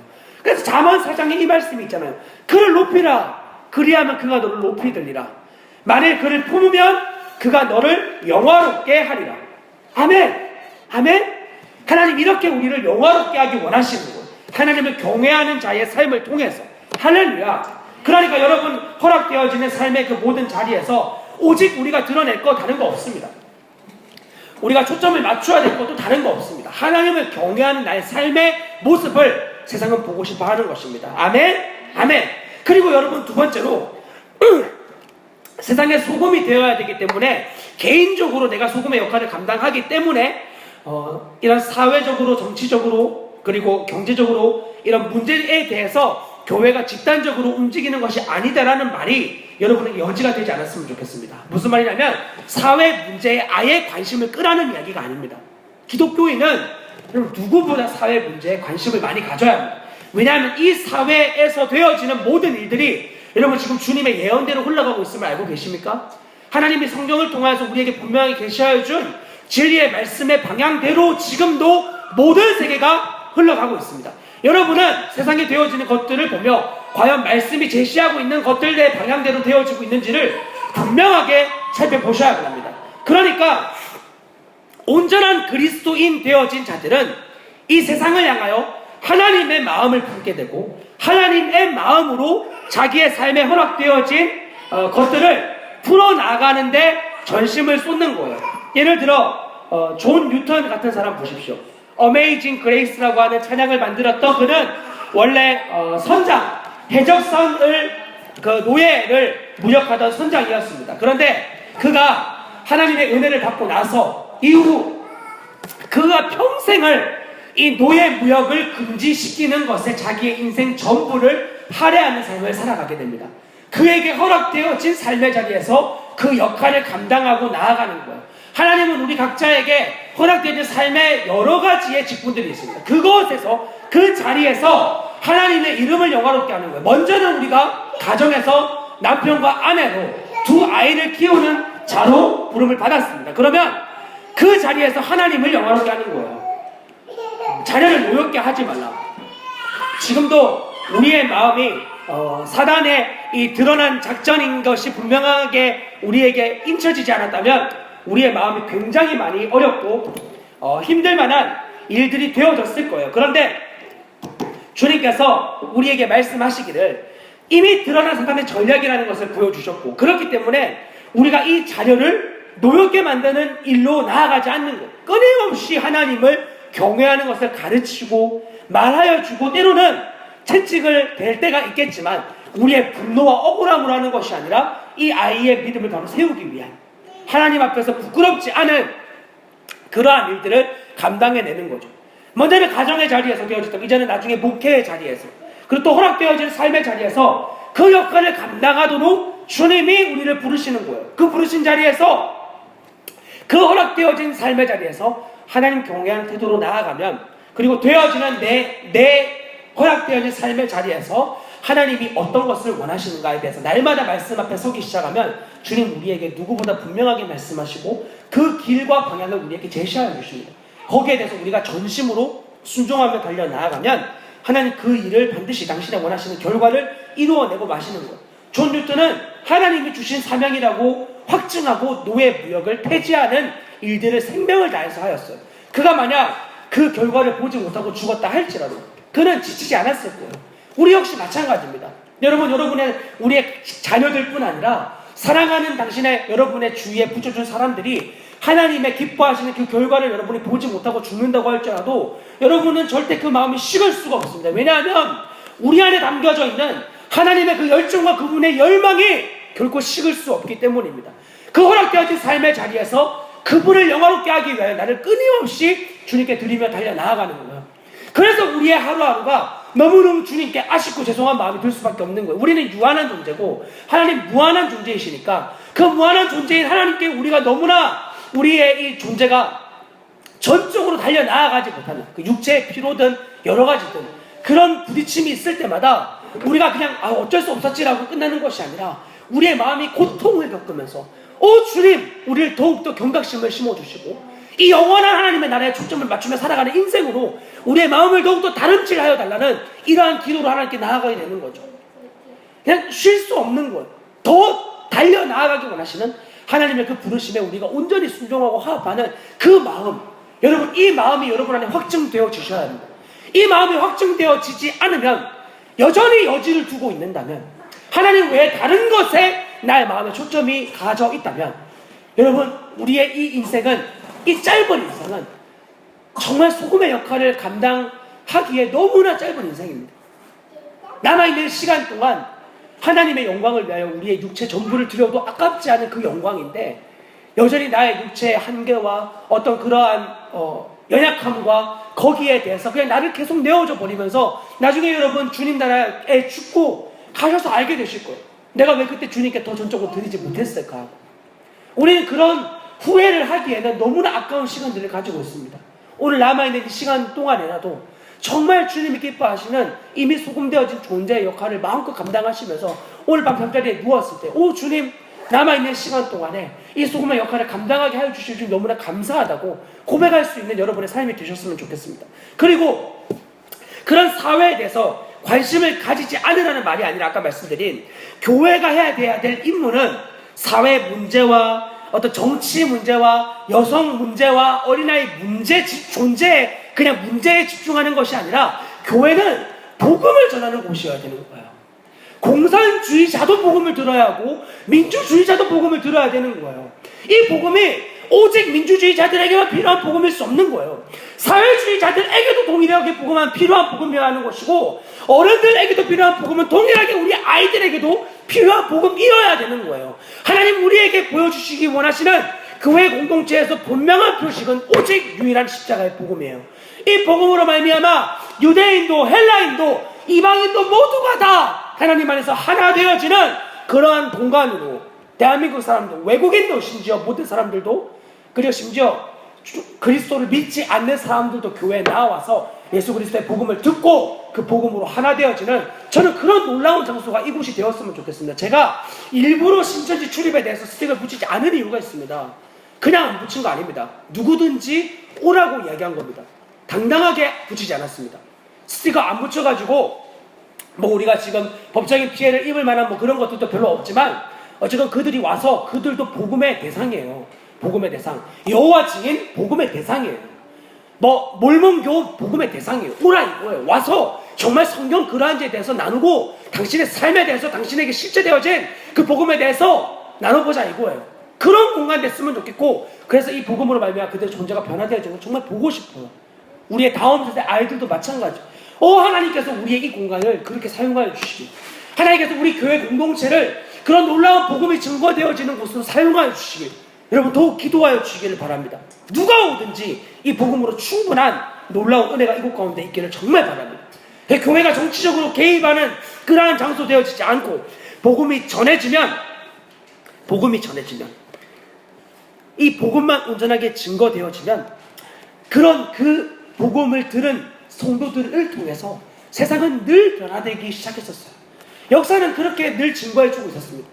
그래서 잠언 4장에 이 말씀이 있잖아요. 그를 높이라. 그리하면 그가 너를 높이 들리라. 만일 그를 품으면 그가 너를 영화롭게 하리라. 아멘. 아멘. 하나님 이렇게 우리를 영화롭게 하기 원하시는 거예요. 하나님을 경외하는 자의 삶을 통해서. 할렐루야. 그러니까 여러분 허락되어지는 삶의 그 모든 자리에서 오직 우리가 드러낼 거 다른 거 없습니다. 우리가 초점을 맞춰야 될 것도 다른 거 없습니다. 하나님을 경외하는 나의 삶의 모습을 세상은 보고 싶어 하는 것입니다. 아멘. 아멘. 그리고 여러분 두 번째로 세상의 소금이 되어야 되기 때문에 개인적으로 내가 소금의 역할을 감당하기 때문에 이런 사회적으로 정치적으로 그리고 경제적으로 이런 문제에 대해서 교회가 집단적으로 움직이는 것이 아니다라는 말이 여러분에게 여지가 되지 않았으면 좋겠습니다. 무슨 말이냐면 사회 문제에 아예 관심을 끄라는 이야기가 아닙니다. 기독교인은 누구보다 사회 문제에 관심을 많이 가져야 합니다. 왜냐하면 이 사회에서 되어지는 모든 일들이 여러분 지금 주님의 예언대로 흘러가고 있음을 알고 계십니까? 하나님이 성경을 통해서 우리에게 분명히 계시하여 준 진리의 말씀의 방향대로 지금도 모든 세계가 흘러가고 있습니다. 여러분은 세상에 되어지는 것들을 보며 과연 말씀이 제시하고 있는 것들의 방향대로 되어지고 있는지를 분명하게 살펴보셔야 합니다. 그러니까 온전한 그리스도인 되어진 자들은 이 세상을 향하여 하나님의 마음을 품게 되고 하나님의 마음으로 자기의 삶에 허락되어진 것들을 풀어나가는데 전심을 쏟는 거예요. 예를 들어 존 뉴턴 같은 사람 보십시오. 어메이징 그레이스라고 하는 찬양을 만들었던 그는 원래 선장, 해적선을 그 노예를 무역하던 선장이었습니다. 그런데 그가 하나님의 은혜를 받고 나서 이후 그가 평생을 이 노예 무역을 금지시키는 것에 자기의 인생 전부를 할애하는 삶을 살아가게 됩니다. 그에게 허락되어진 삶의 자리에서 그 역할을 감당하고 나아가는 거예요. 하나님은 우리 각자에게 허락되어진 삶의 여러 가지의 직분들이 있습니다. 그것에서 그 자리에서 하나님의 이름을 영화롭게 하는 거예요. 먼저는 우리가 가정에서 남편과 아내로 두 아이를 키우는 자로 부름을 받았습니다. 그러면 그 자리에서 하나님을 영화롭게 하는 거예요. 자녀를 노엽게 하지 말라. 지금도 우리의 마음이 사단의 이 드러난 작전인 것이 분명하게 우리에게 인쳐지지 않았다면 우리의 마음이 굉장히 많이 어렵고 힘들 만한 일들이 되어졌을 거예요. 그런데 주님께서 우리에게 말씀하시기를 이미 드러난 사단의 전략이라는 것을 보여주셨고 그렇기 때문에 우리가 이 자녀를 노엽게 만드는 일로 나아가지 않는 것, 끊임없이 하나님을 경외하는 것을 가르치고 말하여 주고 때로는 채찍을 댈 때가 있겠지만 우리의 분노와 억울함으로 하는 것이 아니라 이 아이의 믿음을 바로 세우기 위한 하나님 앞에서 부끄럽지 않은 그러한 일들을 감당해내는 거죠. 먼저는 가정의 자리에서 되어졌다면 이제는 나중에 목회의 자리에서 그리고 또 허락되어진 삶의 자리에서 그 역할을 감당하도록 주님이 우리를 부르시는 거예요. 그 부르신 자리에서 그 허락되어진 삶의 자리에서 하나님 경외하는 태도로 나아가면 그리고 되어지는 내 허락되어진 삶의 자리에서 하나님이 어떤 것을 원하시는가에 대해서 날마다 말씀 앞에 서기 시작하면 주님 우리에게 누구보다 분명하게 말씀하시고 그 길과 방향을 우리에게 제시하여 주십니다. 거기에 대해서 우리가 전심으로 순종하며 달려나아가면 하나님 그 일을 반드시 당신의 원하시는 결과를 이루어내고 마시는 거예요. 존 뉴턴은 하나님이 주신 사명이라고 확증하고 노예 무역을 폐지하는 일들을 생명을 다해서 하였어요. 그가 만약 그 결과를 보지 못하고 죽었다 할지라도 그는 지치지 않았을 거예요. 우리 역시 마찬가지입니다. 여러분, 우리의 자녀들뿐 아니라 사랑하는 당신의 여러분의 주위에 붙여준 사람들이 하나님의 기뻐하시는 그 결과를 여러분이 보지 못하고 죽는다고 할지라도 여러분은 절대 그 마음이 식을 수가 없습니다. 왜냐하면 우리 안에 담겨져 있는 하나님의 그 열정과 그분의 열망이 결코 식을 수 없기 때문입니다. 그 허락되어진 삶의 자리에서 그분을 영화롭게 하기 위하여 나를 끊임없이 주님께 드리며 달려나아가는 거예요. 그래서 우리의 하루하루가 너무너무 주님께 아쉽고 죄송한 마음이 들 수밖에 없는 거예요. 우리는 유한한 존재고 하나님 무한한 존재이시니까 그 무한한 존재인 하나님께 우리가 너무나 우리의 이 존재가 전적으로 달려나아가지 못하는 그 육체의 피로든 여러 가지든 그런 부딪힘이 있을 때마다 우리가 그냥 어쩔 수 없었지라고 끝나는 것이 아니라 우리의 마음이 고통을 겪으면서 주님 우리를 더욱더 경각심을 심어주시고 이 영원한 하나님의 나라에 초점을 맞추며 살아가는 인생으로 우리의 마음을 더욱더 다름질하여 달라는 이러한 기도로 하나님께 나아가게 되는 거죠. 그냥 쉴 수 없는 거예요. 더 달려 나아가기 원하시는 하나님의 그 부르심에 우리가 온전히 순종하고 화합하는 그 마음, 여러분 이 마음이 여러분 안에 확증되어 지셔야 합니다. 이 마음이 확증되어지지 않으면 여전히 여지를 두고 있는다면, 하나님 외에 다른 것에 나의 마음의 초점이 가져 있다면, 여러분 우리의 이 인생은, 이 짧은 인생은 정말 소금의 역할을 감당하기에 너무나 짧은 인생입니다. 남아있는 시간 동안 하나님의 영광을 위하여 우리의 육체 전부를 드려도 아깝지 않은 그 영광인데, 여전히 나의 육체의 한계와 어떤 그러한 연약함과 거기에 대해서 그냥 나를 계속 내어줘 버리면서 나중에 여러분 주님 나라에 죽고 가셔서 알게 되실 거예요. 내가 왜 그때 주님께 더 전적으로 드리지 못했을까. 우리는 그런 후회를 하기에는 너무나 아까운 시간들을 가지고 있습니다. 오늘 남아있는 이 시간 동안에라도 정말 주님이 기뻐하시는 이미 소금되어진 존재의 역할을 마음껏 감당하시면서 오늘 밤 잠자리에 누웠을 때, 오 주님, 남아있는 시간 동안에 이 소금의 역할을 감당하게 하여 주실 줄 너무나 감사하다고 고백할 수 있는 여러분의 삶이 되셨으면 좋겠습니다. 그리고 그런 사회에 대해서 관심을 가지지 않으라는 말이 아니라, 아까 말씀드린 교회가 해야 될 임무는 사회 문제와 어떤 정치 문제와 여성 문제와 어린아이 문제, 존재에 그냥 문제에 집중하는 것이 아니라, 교회는 복음을 전하는 곳이어야 되는 거예요. 공산주의자도 복음을 들어야 하고 민주주의자도 복음을 들어야 되는 거예요. 이 복음이 오직 민주주의자들에게만 필요한 복음일 수 없는 거예요. 사회주의자들에게도 동일하게 필요한 복음이어야 하는 것이고, 어른들에게도 필요한 복음은 동일하게 우리 아이들에게도 필요한 복음이어야 되는 거예요. 하나님 우리에게 보여주시기 원하시는 교회 공동체에서 분명한 표식은 오직 유일한 십자가의 복음이에요. 이 복음으로 말미암아 유대인도 헬라인도 이방인도 모두가 다 하나님 안에서 하나 되어지는 그러한 공간으로, 대한민국 사람도, 외국인도, 심지어 모든 사람들도, 그리고 심지어 그리스도를 믿지 않는 사람들도 교회에 나와서 예수 그리스도의 복음을 듣고 그 복음으로 하나 되어지는, 저는 그런 놀라운 장소가 이곳이 되었으면 좋겠습니다. 제가 일부러 신천지 출입에 대해서 스틱을 붙이지 않은 이유가 있습니다. 그냥 안 붙인 거 아닙니다. 누구든지 오라고 이야기한 겁니다. 당당하게 붙이지 않았습니다. 스티커 안 붙여가지고 뭐 우리가 지금 법적인 피해를 입을 만한 뭐 그런 것들도 별로 없지만, 어쨌든 그들이 와서 그들도 복음의 대상이에요. 복음의 대상. 여호와 증인 복음의 대상이에요. 뭐 몰몬교 복음의 대상이에요. 오라 이거예요. 와서 정말 성경 그러한지에 대해서 나누고 당신의 삶에 대해서, 당신에게 실제되어진 그 복음에 대해서 나눠보자 이거예요. 그런 공간 됐으면 좋겠고, 그래서 이 복음으로 말미암아 그들의 존재가 변화되어지는 걸 정말 보고 싶어요. 우리의 다음 세대 아이들도 마찬가지. 하나님께서 우리의 이 공간을 그렇게 사용하여 주시기, 하나님께서 우리 교회 공동체를 그런 놀라운 복음이 증거되어지는 곳으로 사용하여 주시기, 여러분 더욱 기도하여 주시기를 바랍니다. 누가 오든지 이 복음으로 충분한 놀라운 은혜가 이곳 가운데 있기를 정말 바랍니다. 교회가 정치적으로 개입하는 그러한 장소 되어지지 않고 복음이 전해지면 이 복음만 온전하게 증거되어지면, 그런 그 복음을 들은 성도들을 통해서 세상은 늘 변화되기 시작했었어요. 역사는 그렇게 늘 증거해주고 있었습니다.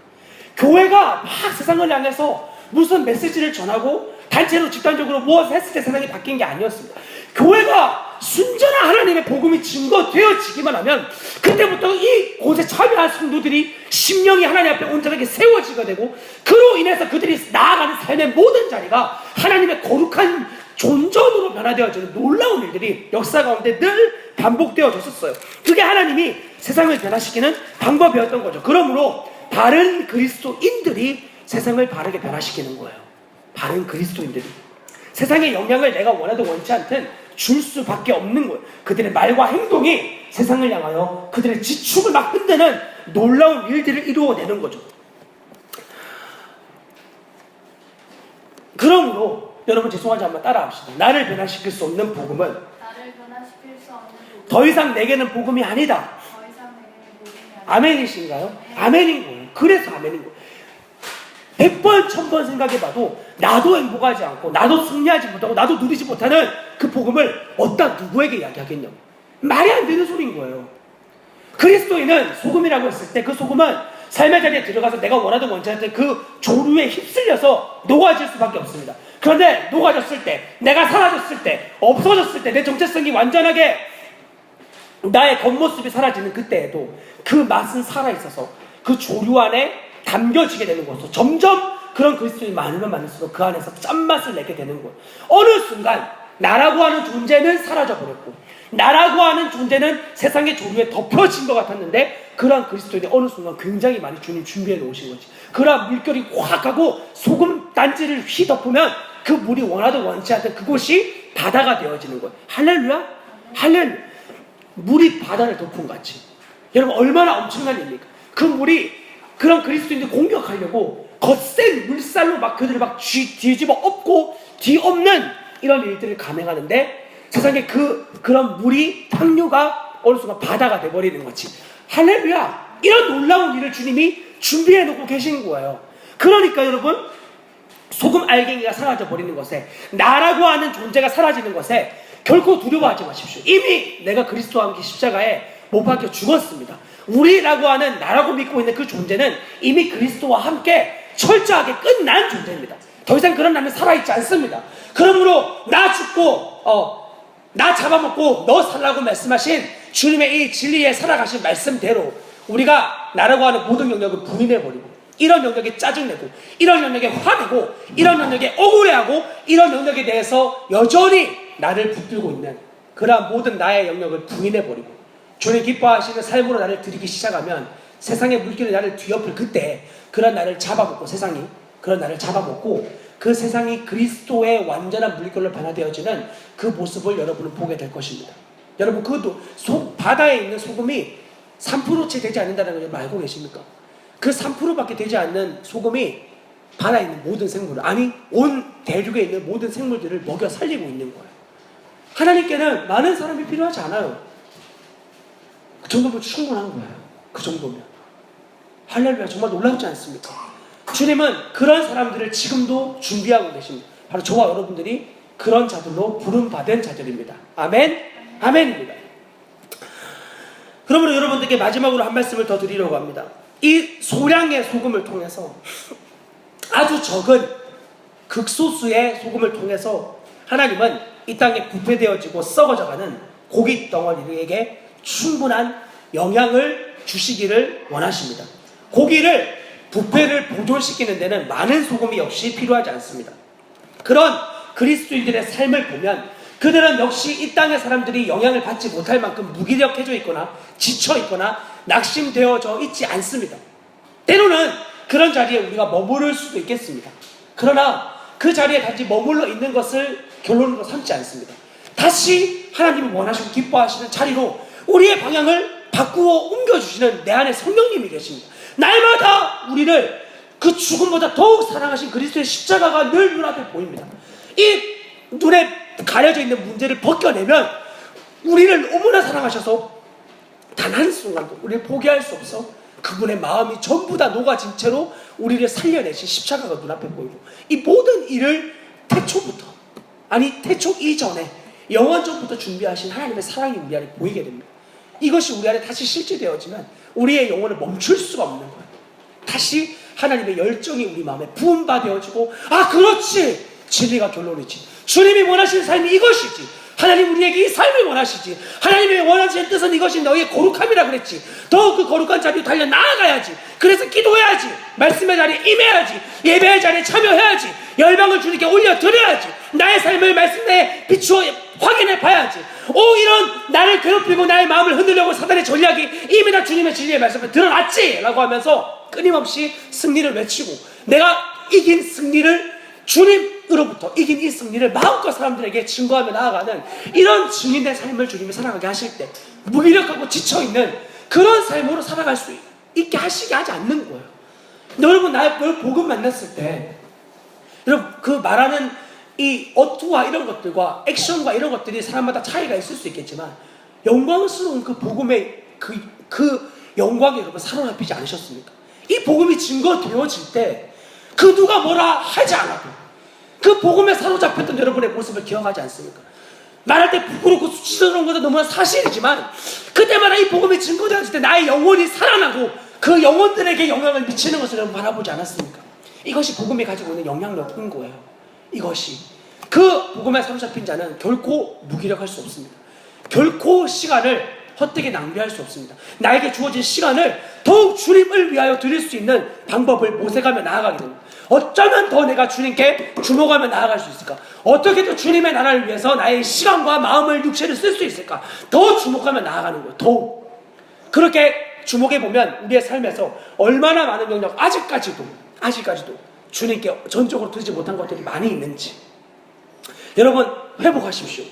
교회가 막 세상을 향해서 무슨 메시지를 전하고 단체로 집단적으로 무엇을 했을 때 세상이 바뀐 게 아니었습니다. 교회가 순전한 하나님의 복음이 증거되어지기만 하면 그때부터 이 곳에 참여한 성도들이 심령이 하나님 앞에 온전하게 세워지게 되고, 그로 인해서 그들이 나아가는 삶의 모든 자리가 하나님의 거룩한 존전으로 변화되어지는 놀라운 일들이 역사 가운데 늘 반복되어졌었어요. 그게 하나님이 세상을 변화시키는 방법이었던 거죠. 그러므로 바른 그리스도인들이 세상을 바르게 변화시키는 거예요. 바른 그리스도인들이 세상의 영향을 내가 원하든 원치 않든 줄 수밖에 없는 거예요. 그들의 말과 행동이 세상을 향하여 그들의 지축을 막 흔드는 놀라운 일들을 이루어내는 거죠. 그러므로 여러분 죄송하지 않으면 따라합시다. 나를 변화시킬 수 없는 복음은 더 이상 내게는 복음이 아니다. 아멘이신가요? 아멘인 거예요. 그래서 아멘인 거예요. 100번 1000번 생각해봐도 나도 행복하지 않고 나도 승리하지 못하고 나도 누리지 못하는 그 복음을 어디다 누구에게 이야기하겠냐고. 말이 안 되는 소리인 거예요. 그리스도인은 소금이라고 했을 때 그 소금은 삶의 자리에 들어가서 내가 원하던 원자한테 그 조류에 휩쓸려서 녹아질 수밖에 없습니다. 그런데 녹아졌을 때, 내가 사라졌을 때, 없어졌을 때, 내 정체성이 완전하게 나의 겉모습이 사라지는 그때에도 그 맛은 살아있어서 그 조류 안에 담겨지게 되는 것으로 점점 그런 그리스도인이 많으면 많을수록 그 안에서 짠맛을 내게 되는 거예요. 어느 순간 나라고 하는 존재는 사라져버렸고 나라고 하는 존재는 세상의 조류에 덮여진 것 같았는데 그러한 그리스도인이 어느 순간 굉장히 많이 주님 준비해 놓으신 거지. 그러한 물결이 확 하고 소금 단지를 휘덮으면 그 물이 원하든 원치 않든 그곳이 바다가 되어지는 거예요. 할렐루야? 할렐루야. 물이 바다를 덮은 같이. 여러분 얼마나 엄청난 일입니까? 그 물이 그런 그리스도인들 공격하려고 거센 물살로 막 그들을 막 뒤집어 엎고 뒤엎는 이런 일들을 감행하는데 세상에 그런 물이 향유가 어느 순간 바다가 돼버리는 거지. 할렐루야. 이런 놀라운 일을 주님이 준비해 놓고 계신 거예요. 그러니까 여러분 소금 알갱이가 사라져 버리는 것에 나라고 하는 존재가 사라지는 것에 결코 두려워하지 마십시오. 이미 내가 그리스도와 함께 십자가에 못 박혀 죽었습니다. 우리라고 하는 나라고 믿고 있는 그 존재는 이미 그리스도와 함께 철저하게 끝난 존재입니다. 더 이상 그런 나는 살아있지 않습니다. 그러므로 나 죽고 나 잡아먹고 너 살라고 말씀하신 주님의 이 진리에 살아가신 말씀대로 우리가 나라고 하는 모든 영역을 부인해버리고 이런 영역에 짜증내고 이런 영역에 화내고 이런 영역에 억울해하고 이런 영역에 대해서 여전히 나를 붙들고 있는 그러한 모든 나의 영역을 부인해버리고 주님 기뻐하시는 삶으로 나를 들이기 시작하면 세상의 물길이 나를 뒤엎을 그때 그런 나를 잡아먹고 세상이 그런 나를 잡아먹고 그 세상이 그리스도의 완전한 물결로 변화되어지는 그 모습을 여러분은 보게 될 것입니다. 여러분 그것도 바다에 있는 소금이 3%채 되지 않는다는 걸 여러분 알고 계십니까? 그 3%밖에 되지 않는 소금이 바다에 있는 모든 생물 아니 온 대륙에 있는 모든 생물들을 먹여 살리고 있는 거예요. 하나님께는 많은 사람이 필요하지 않아요. 그 정도면 충분한 거예요. 그 정도면. 할렐루야. 정말 놀랍지 않습니까? 주님은 그런 사람들을 지금도 준비하고 계십니다. 바로 저와 여러분들이 그런 자들로 부름받은 자들입니다. 아멘? 아멘입니다. 그러므로 여러분들께 마지막으로 한 말씀을 더 드리려고 합니다. 이 소량의 소금을 통해서 아주 적은 극소수의 소금을 통해서 하나님은 이 땅에 부패되어지고 썩어져가는 고기 덩어리에게 충분한 영향을 주시기를 원하십니다. 고기를 부패를 보존시키는 데는 많은 소금이 역시 필요하지 않습니다. 그런 그리스도인들의 삶을 보면 그들은 역시 이 땅의 사람들이 영향을 받지 못할 만큼 무기력해져 있거나 지쳐 있거나 낙심되어져 있지 않습니다. 때로는 그런 자리에 우리가 머무를 수도 있겠습니다. 그러나 그 자리에 단지 머물러 있는 것을 결론으로 삼지 않습니다. 다시 하나님이 원하시고 기뻐하시는 자리로 우리의 방향을 바꾸어 옮겨주시는 내 안에 성령님이 계십니다. 날마다 우리를 그 죽음보다 더욱 사랑하신 그리스도의 십자가가 늘 눈앞에 보입니다. 이 눈에 가려져 있는 문제를 벗겨내면 우리를 너무나 사랑하셔서 단 한순간도 우리를 포기할 수 없어 그분의 마음이 전부 다 녹아진 채로 우리를 살려내신 십자가가 눈앞에 보이고 이 모든 일을 태초부터 아니 태초 이전에 영원전부터 준비하신 하나님의 사랑이 우리 안에 보이게 됩니다. 이것이 우리 안에 다시 실제되어지면 우리의 영혼을 멈출 수가 없는 거예요. 다시 하나님의 열정이 우리 마음에 부음받아지고 아 그렇지 진리가 결론이지 주님이 원하시는 삶이 이것이지 하나님 우리에게 이 삶을 원하시지 하나님의 원하시는 뜻은 이것이 너희의 거룩함이라 그랬지 더욱 그 거룩한 자리로 달려 나아가야지 그래서 기도해야지 말씀의 자리에 임해야지 예배의 자리에 참여해야지 열방을 주님께 올려드려야지 나의 삶을 말씀에 비추어 확인해 봐야지 이런 나를 괴롭히고 나의 마음을 흔들려고 사단의 전략이 이미 다 주님의 진리의 말씀에 드러났지 라고 하면서 끊임없이 승리를 외치고 내가 이긴 승리를 주님으로부터 이긴 이 승리를 마음껏 사람들에게 증거하며 나아가는 이런 증인된 삶을 주님이 살아가게 하실 때 무기력하고 지쳐있는 그런 삶으로 살아갈 수 있게 하시게 하지 않는 거예요. 여러분 나를 복음 만났을 때 여러분 그 말하는 이 어투와 이런 것들과 액션과 이런 것들이 사람마다 차이가 있을 수 있겠지만 영광스러운 그 복음의 그 영광이 여러분 사로잡히지 않으셨습니까? 이 복음이 증거되어질 때 그 누가 뭐라 하지 않아도 그 복음에 사로잡혔던 여러분의 모습을 기억하지 않습니까? 말할 때 부끄럽고 수치스러운 것도 너무나 사실이지만 그때마다 이 복음이 증거되어질 때 나의 영혼이 살아나고 그 영혼들에게 영향을 미치는 것을 여러분 바라보지 않았습니까? 이것이 복음이 가지고 있는 영향력인 거예요. 이것이 그 복음에 사로잡힌 자는 결코 무기력할 수 없습니다. 결코 시간을 헛되게 낭비할 수 없습니다. 나에게 주어진 시간을 더욱 주님을 위하여 드릴 수 있는 방법을 모색하며 나아가게 됩니다. 어쩌면 더 내가 주님께 주목하며 나아갈 수 있을까? 어떻게 더 주님의 나라를 위해서 나의 시간과 마음을, 육체를 쓸 수 있을까? 더 주목하며 나아가는 거예요. 더욱 그렇게 주목해보면 우리의 삶에서 얼마나 많은 영역, 아직까지도 주님께 전적으로 드리지 못한 것들이 많이 있는지 여러분 회복하십시오.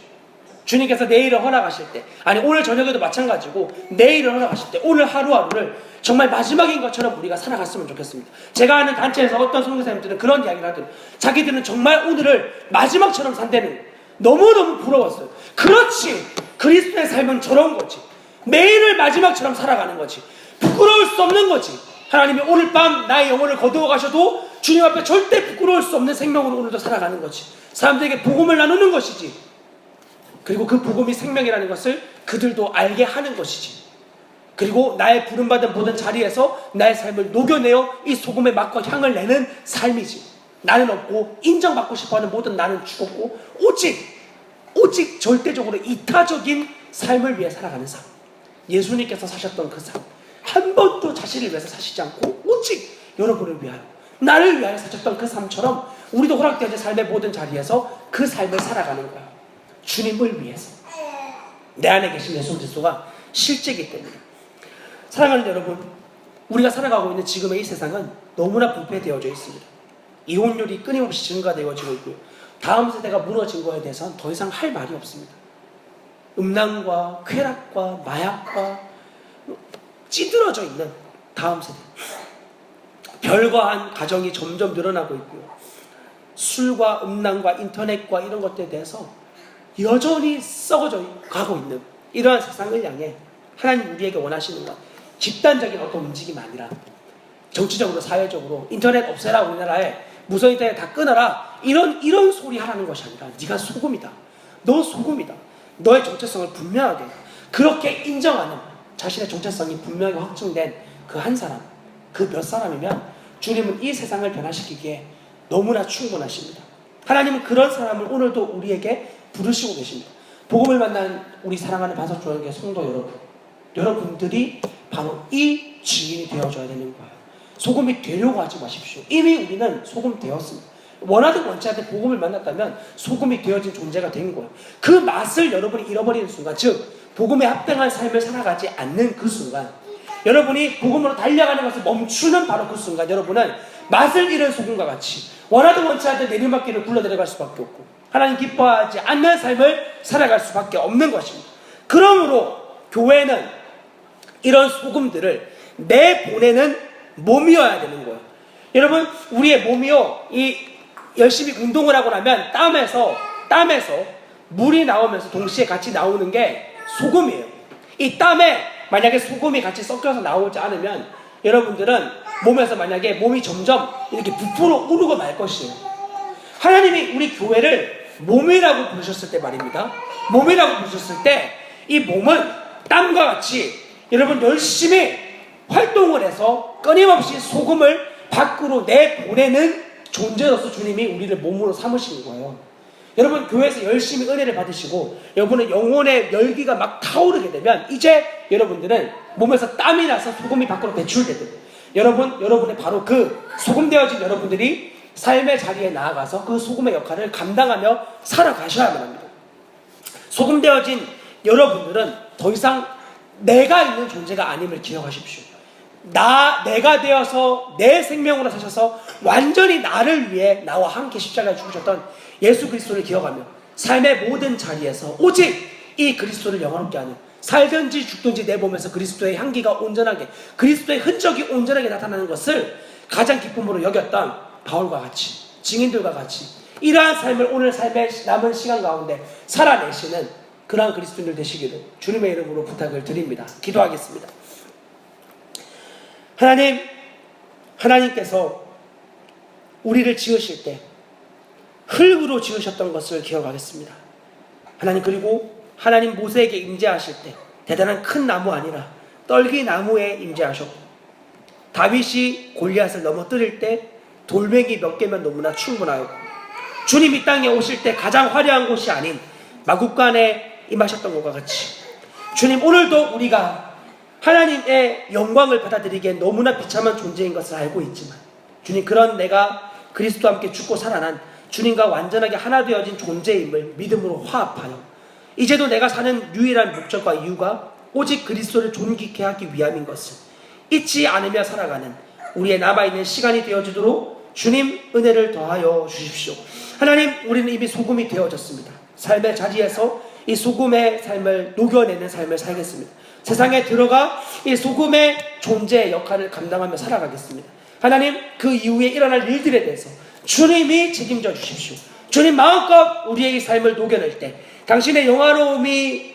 주님께서 내일을 허락하실 때, 아니 오늘 저녁에도 마찬가지고 내일을 허락하실 때 오늘 하루하루를 정말 마지막인 것처럼 우리가 살아갔으면 좋겠습니다. 제가 아는 단체에서 어떤 선교사님들은 그런 이야기를 하더라고요. 자기들은 정말 오늘을 마지막처럼 산다는, 너무너무 부러웠어요. 그렇지, 그리스도의 삶은 저런 거지. 매일을 마지막처럼 살아가는 거지. 부끄러울 수 없는 거지. 하나님이 오늘 밤 나의 영혼을 거두어 가셔도 주님 앞에 절대 부끄러울 수 없는 생명으로 오늘도 살아가는 거지. 사람들에게 복음을 나누는 것이지. 그리고 그 복음이 생명이라는 것을 그들도 알게 하는 것이지. 그리고 나의 부름받은 모든 자리에서 나의 삶을 녹여내어 이 소금의 맛과 향을 내는 삶이지. 나는 없고 인정받고 싶어하는 모든 나는 죽었고 오직 절대적으로 이타적인 삶을 위해 살아가는 삶. 예수님께서 사셨던 그 삶. 한 번도 자신을 위해서 사시지 않고 오직 여러분을 위하여, 나를 위하여 사셨던 그 삶처럼 우리도 허락되어진 삶의 모든 자리에서 그 삶을 살아가는 거야. 주님을 위해서. 내 안에 계신 예수 그리스도가 실제이기 때문에. 사랑하는 여러분, 우리가 살아가고 있는 지금의 이 세상은 너무나 부패되어져 있습니다. 이혼율이 끊임없이 증가되어지고 있고요. 다음 세대가 무너진 거에 대해서는 더 이상 할 말이 없습니다. 음란과 쾌락과 마약과 찌들어져 있는 다음 세대. 별과한 가정이 점점 늘어나고 있고요. 술과 음란과 인터넷과 이런 것들에 대해서 여전히 썩어져 가고 있는 이러한 세상을 향해 하나님 우리에게 원하시는 건 집단적인 어떤 움직임이 아니라 정치적으로, 사회적으로 인터넷 없애라, 우리나라에 무선 인터넷 다 끊어라, 이런 소리 하라는 것이 아니라 네가 소금이다. 너 소금이다. 너의 정체성을 분명하게 그렇게 인정하는, 자신의 정체성이 분명하게 확증된 그 한 사람, 그 몇 사람이면 주님은 이 세상을 변화시키기에 너무나 충분하십니다. 하나님은 그런 사람을 오늘도 우리에게 부르시고 계십니다. 복음을 만난 우리 사랑하는 반석교회 성도 여러분들이 바로 이 주인이 되어줘야 되는 거예요. 소금이 되려고 하지 마십시오. 이미 우리는 소금 되었습니다. 원하든 원치 않든 복음을 만났다면 소금이 되어진 존재가 된 거예요. 그 맛을 여러분이 잃어버리는 순간, 즉 복음에 합당한 삶을 살아가지 않는 그 순간, 여러분이 복음으로 달려가는 것을 멈추는 바로 그 순간, 여러분은 맛을 잃은 소금과 같이 원하든 원치 않든 내리막길을 굴러내려갈 수밖에 없고 하나님 기뻐하지 않는 삶을 살아갈 수밖에 없는 것입니다. 그러므로 교회는 이런 소금들을 내보내는 몸이어야 되는 거예요. 여러분, 우리의 몸이요, 이 열심히 운동을 하고 나면 땀에서 물이 나오면서 동시에 같이 나오는 게 소금이에요. 이 땀에 만약에 소금이 같이 섞여서 나오지 않으면 여러분들은 몸에서 만약에 몸이 점점 이렇게 부풀어 오르고 말 것이에요. 하나님이 우리 교회를 몸이라고 부르셨을 때 말입니다. 몸이라고 부르셨을 때 이 몸은 땀과 같이 여러분 열심히 활동을 해서 끊임없이 소금을 밖으로 내보내는 존재로서 주님이 우리를 몸으로 삼으신 거예요. 여러분, 교회에서 열심히 은혜를 받으시고 여러분의 영혼의 열기가 막 타오르게 되면 이제 여러분들은 몸에서 땀이 나서 소금이 밖으로 배출되거든요. 여러분의 바로 그 소금되어진 여러분들이 삶의 자리에 나아가서 그 소금의 역할을 감당하며 살아가셔야만 합니다. 소금되어진 여러분들은 더 이상 내가 있는 존재가 아님을 기억하십시오. 내가 되어서 내 생명으로 사셔서 완전히 나를 위해 나와 함께 십자가에 죽으셨던 예수 그리스도를 기억하며 삶의 모든 자리에서 오직 이 그리스도를 영원롭게 하는, 살든지 죽든지 내 몸에서 그리스도의 향기가 온전하게, 그리스도의 흔적이 온전하게 나타나는 것을 가장 기쁨으로 여겼던 바울과 같이, 증인들과 같이 이러한 삶을 오늘 삶의 남은 시간 가운데 살아내시는 그러한 그리스도인들 되시기를 주님의 이름으로 부탁을 드립니다. 기도하겠습니다. 하나님께서 우리를 지으실 때 흙으로 지으셨던 것을 기억하겠습니다. 하나님, 그리고 하나님 모세에게 임재하실 때 대단한 큰 나무 아니라 떨기 나무에 임재하셨고 다윗이 골리앗을 넘어뜨릴 때 돌멩이 몇 개면 너무나 충분하였고, 주님 이 땅에 오실 때 가장 화려한 곳이 아닌 마국간에 임하셨던 것과 같이 주님 오늘도 우리가 하나님의 영광을 받아들이기엔 너무나 비참한 존재인 것을 알고 있지만, 주님 그런 내가 그리스도와 함께 죽고 살아난 주님과 완전하게 하나 되어진 존재임을 믿음으로 화합하여 이제도 내가 사는 유일한 목적과 이유가 오직 그리스도를 존귀케 하기 위함인 것을 잊지 않으며 살아가는 우리의 남아있는 시간이 되어지도록 주님 은혜를 더하여 주십시오. 하나님, 우리는 이미 소금이 되어졌습니다. 삶의 자리에서 이 소금의 삶을 녹여내는 삶을 살겠습니다. 세상에 들어가 이 소금의 존재의 역할을 감당하며 살아가겠습니다. 하나님, 그 이후에 일어날 일들에 대해서 주님이 책임져 주십시오. 주님 마음껏 우리의 이 삶을 녹여낼 때 당신의 영화로움이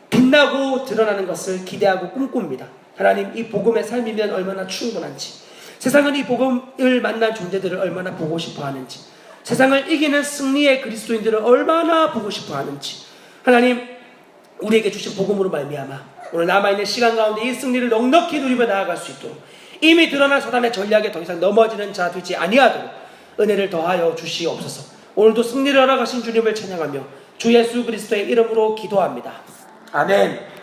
빛나고 드러나는 것을 기대하고 꿈꿉니다. 하나님, 이 복음의 삶이면 얼마나 충분한지, 세상은 이 복음을 만난 존재들을 얼마나 보고 싶어 하는지, 세상을 이기는 승리의 그리스도인들을 얼마나 보고 싶어 하는지, 하나님 우리에게 주신 복음으로 말미암아 오늘 남아있는 시간 가운데 이 승리를 넉넉히 누리며 나아갈 수 있도록 이미 드러난 사단의 전략에 더 이상 넘어지는 자 되지 아니하도록 은혜를 더하여 주시옵소서. 오늘도 승리를 허락하신 주님을 찬양하며 주 예수 그리스도의 이름으로 기도합니다. 아멘.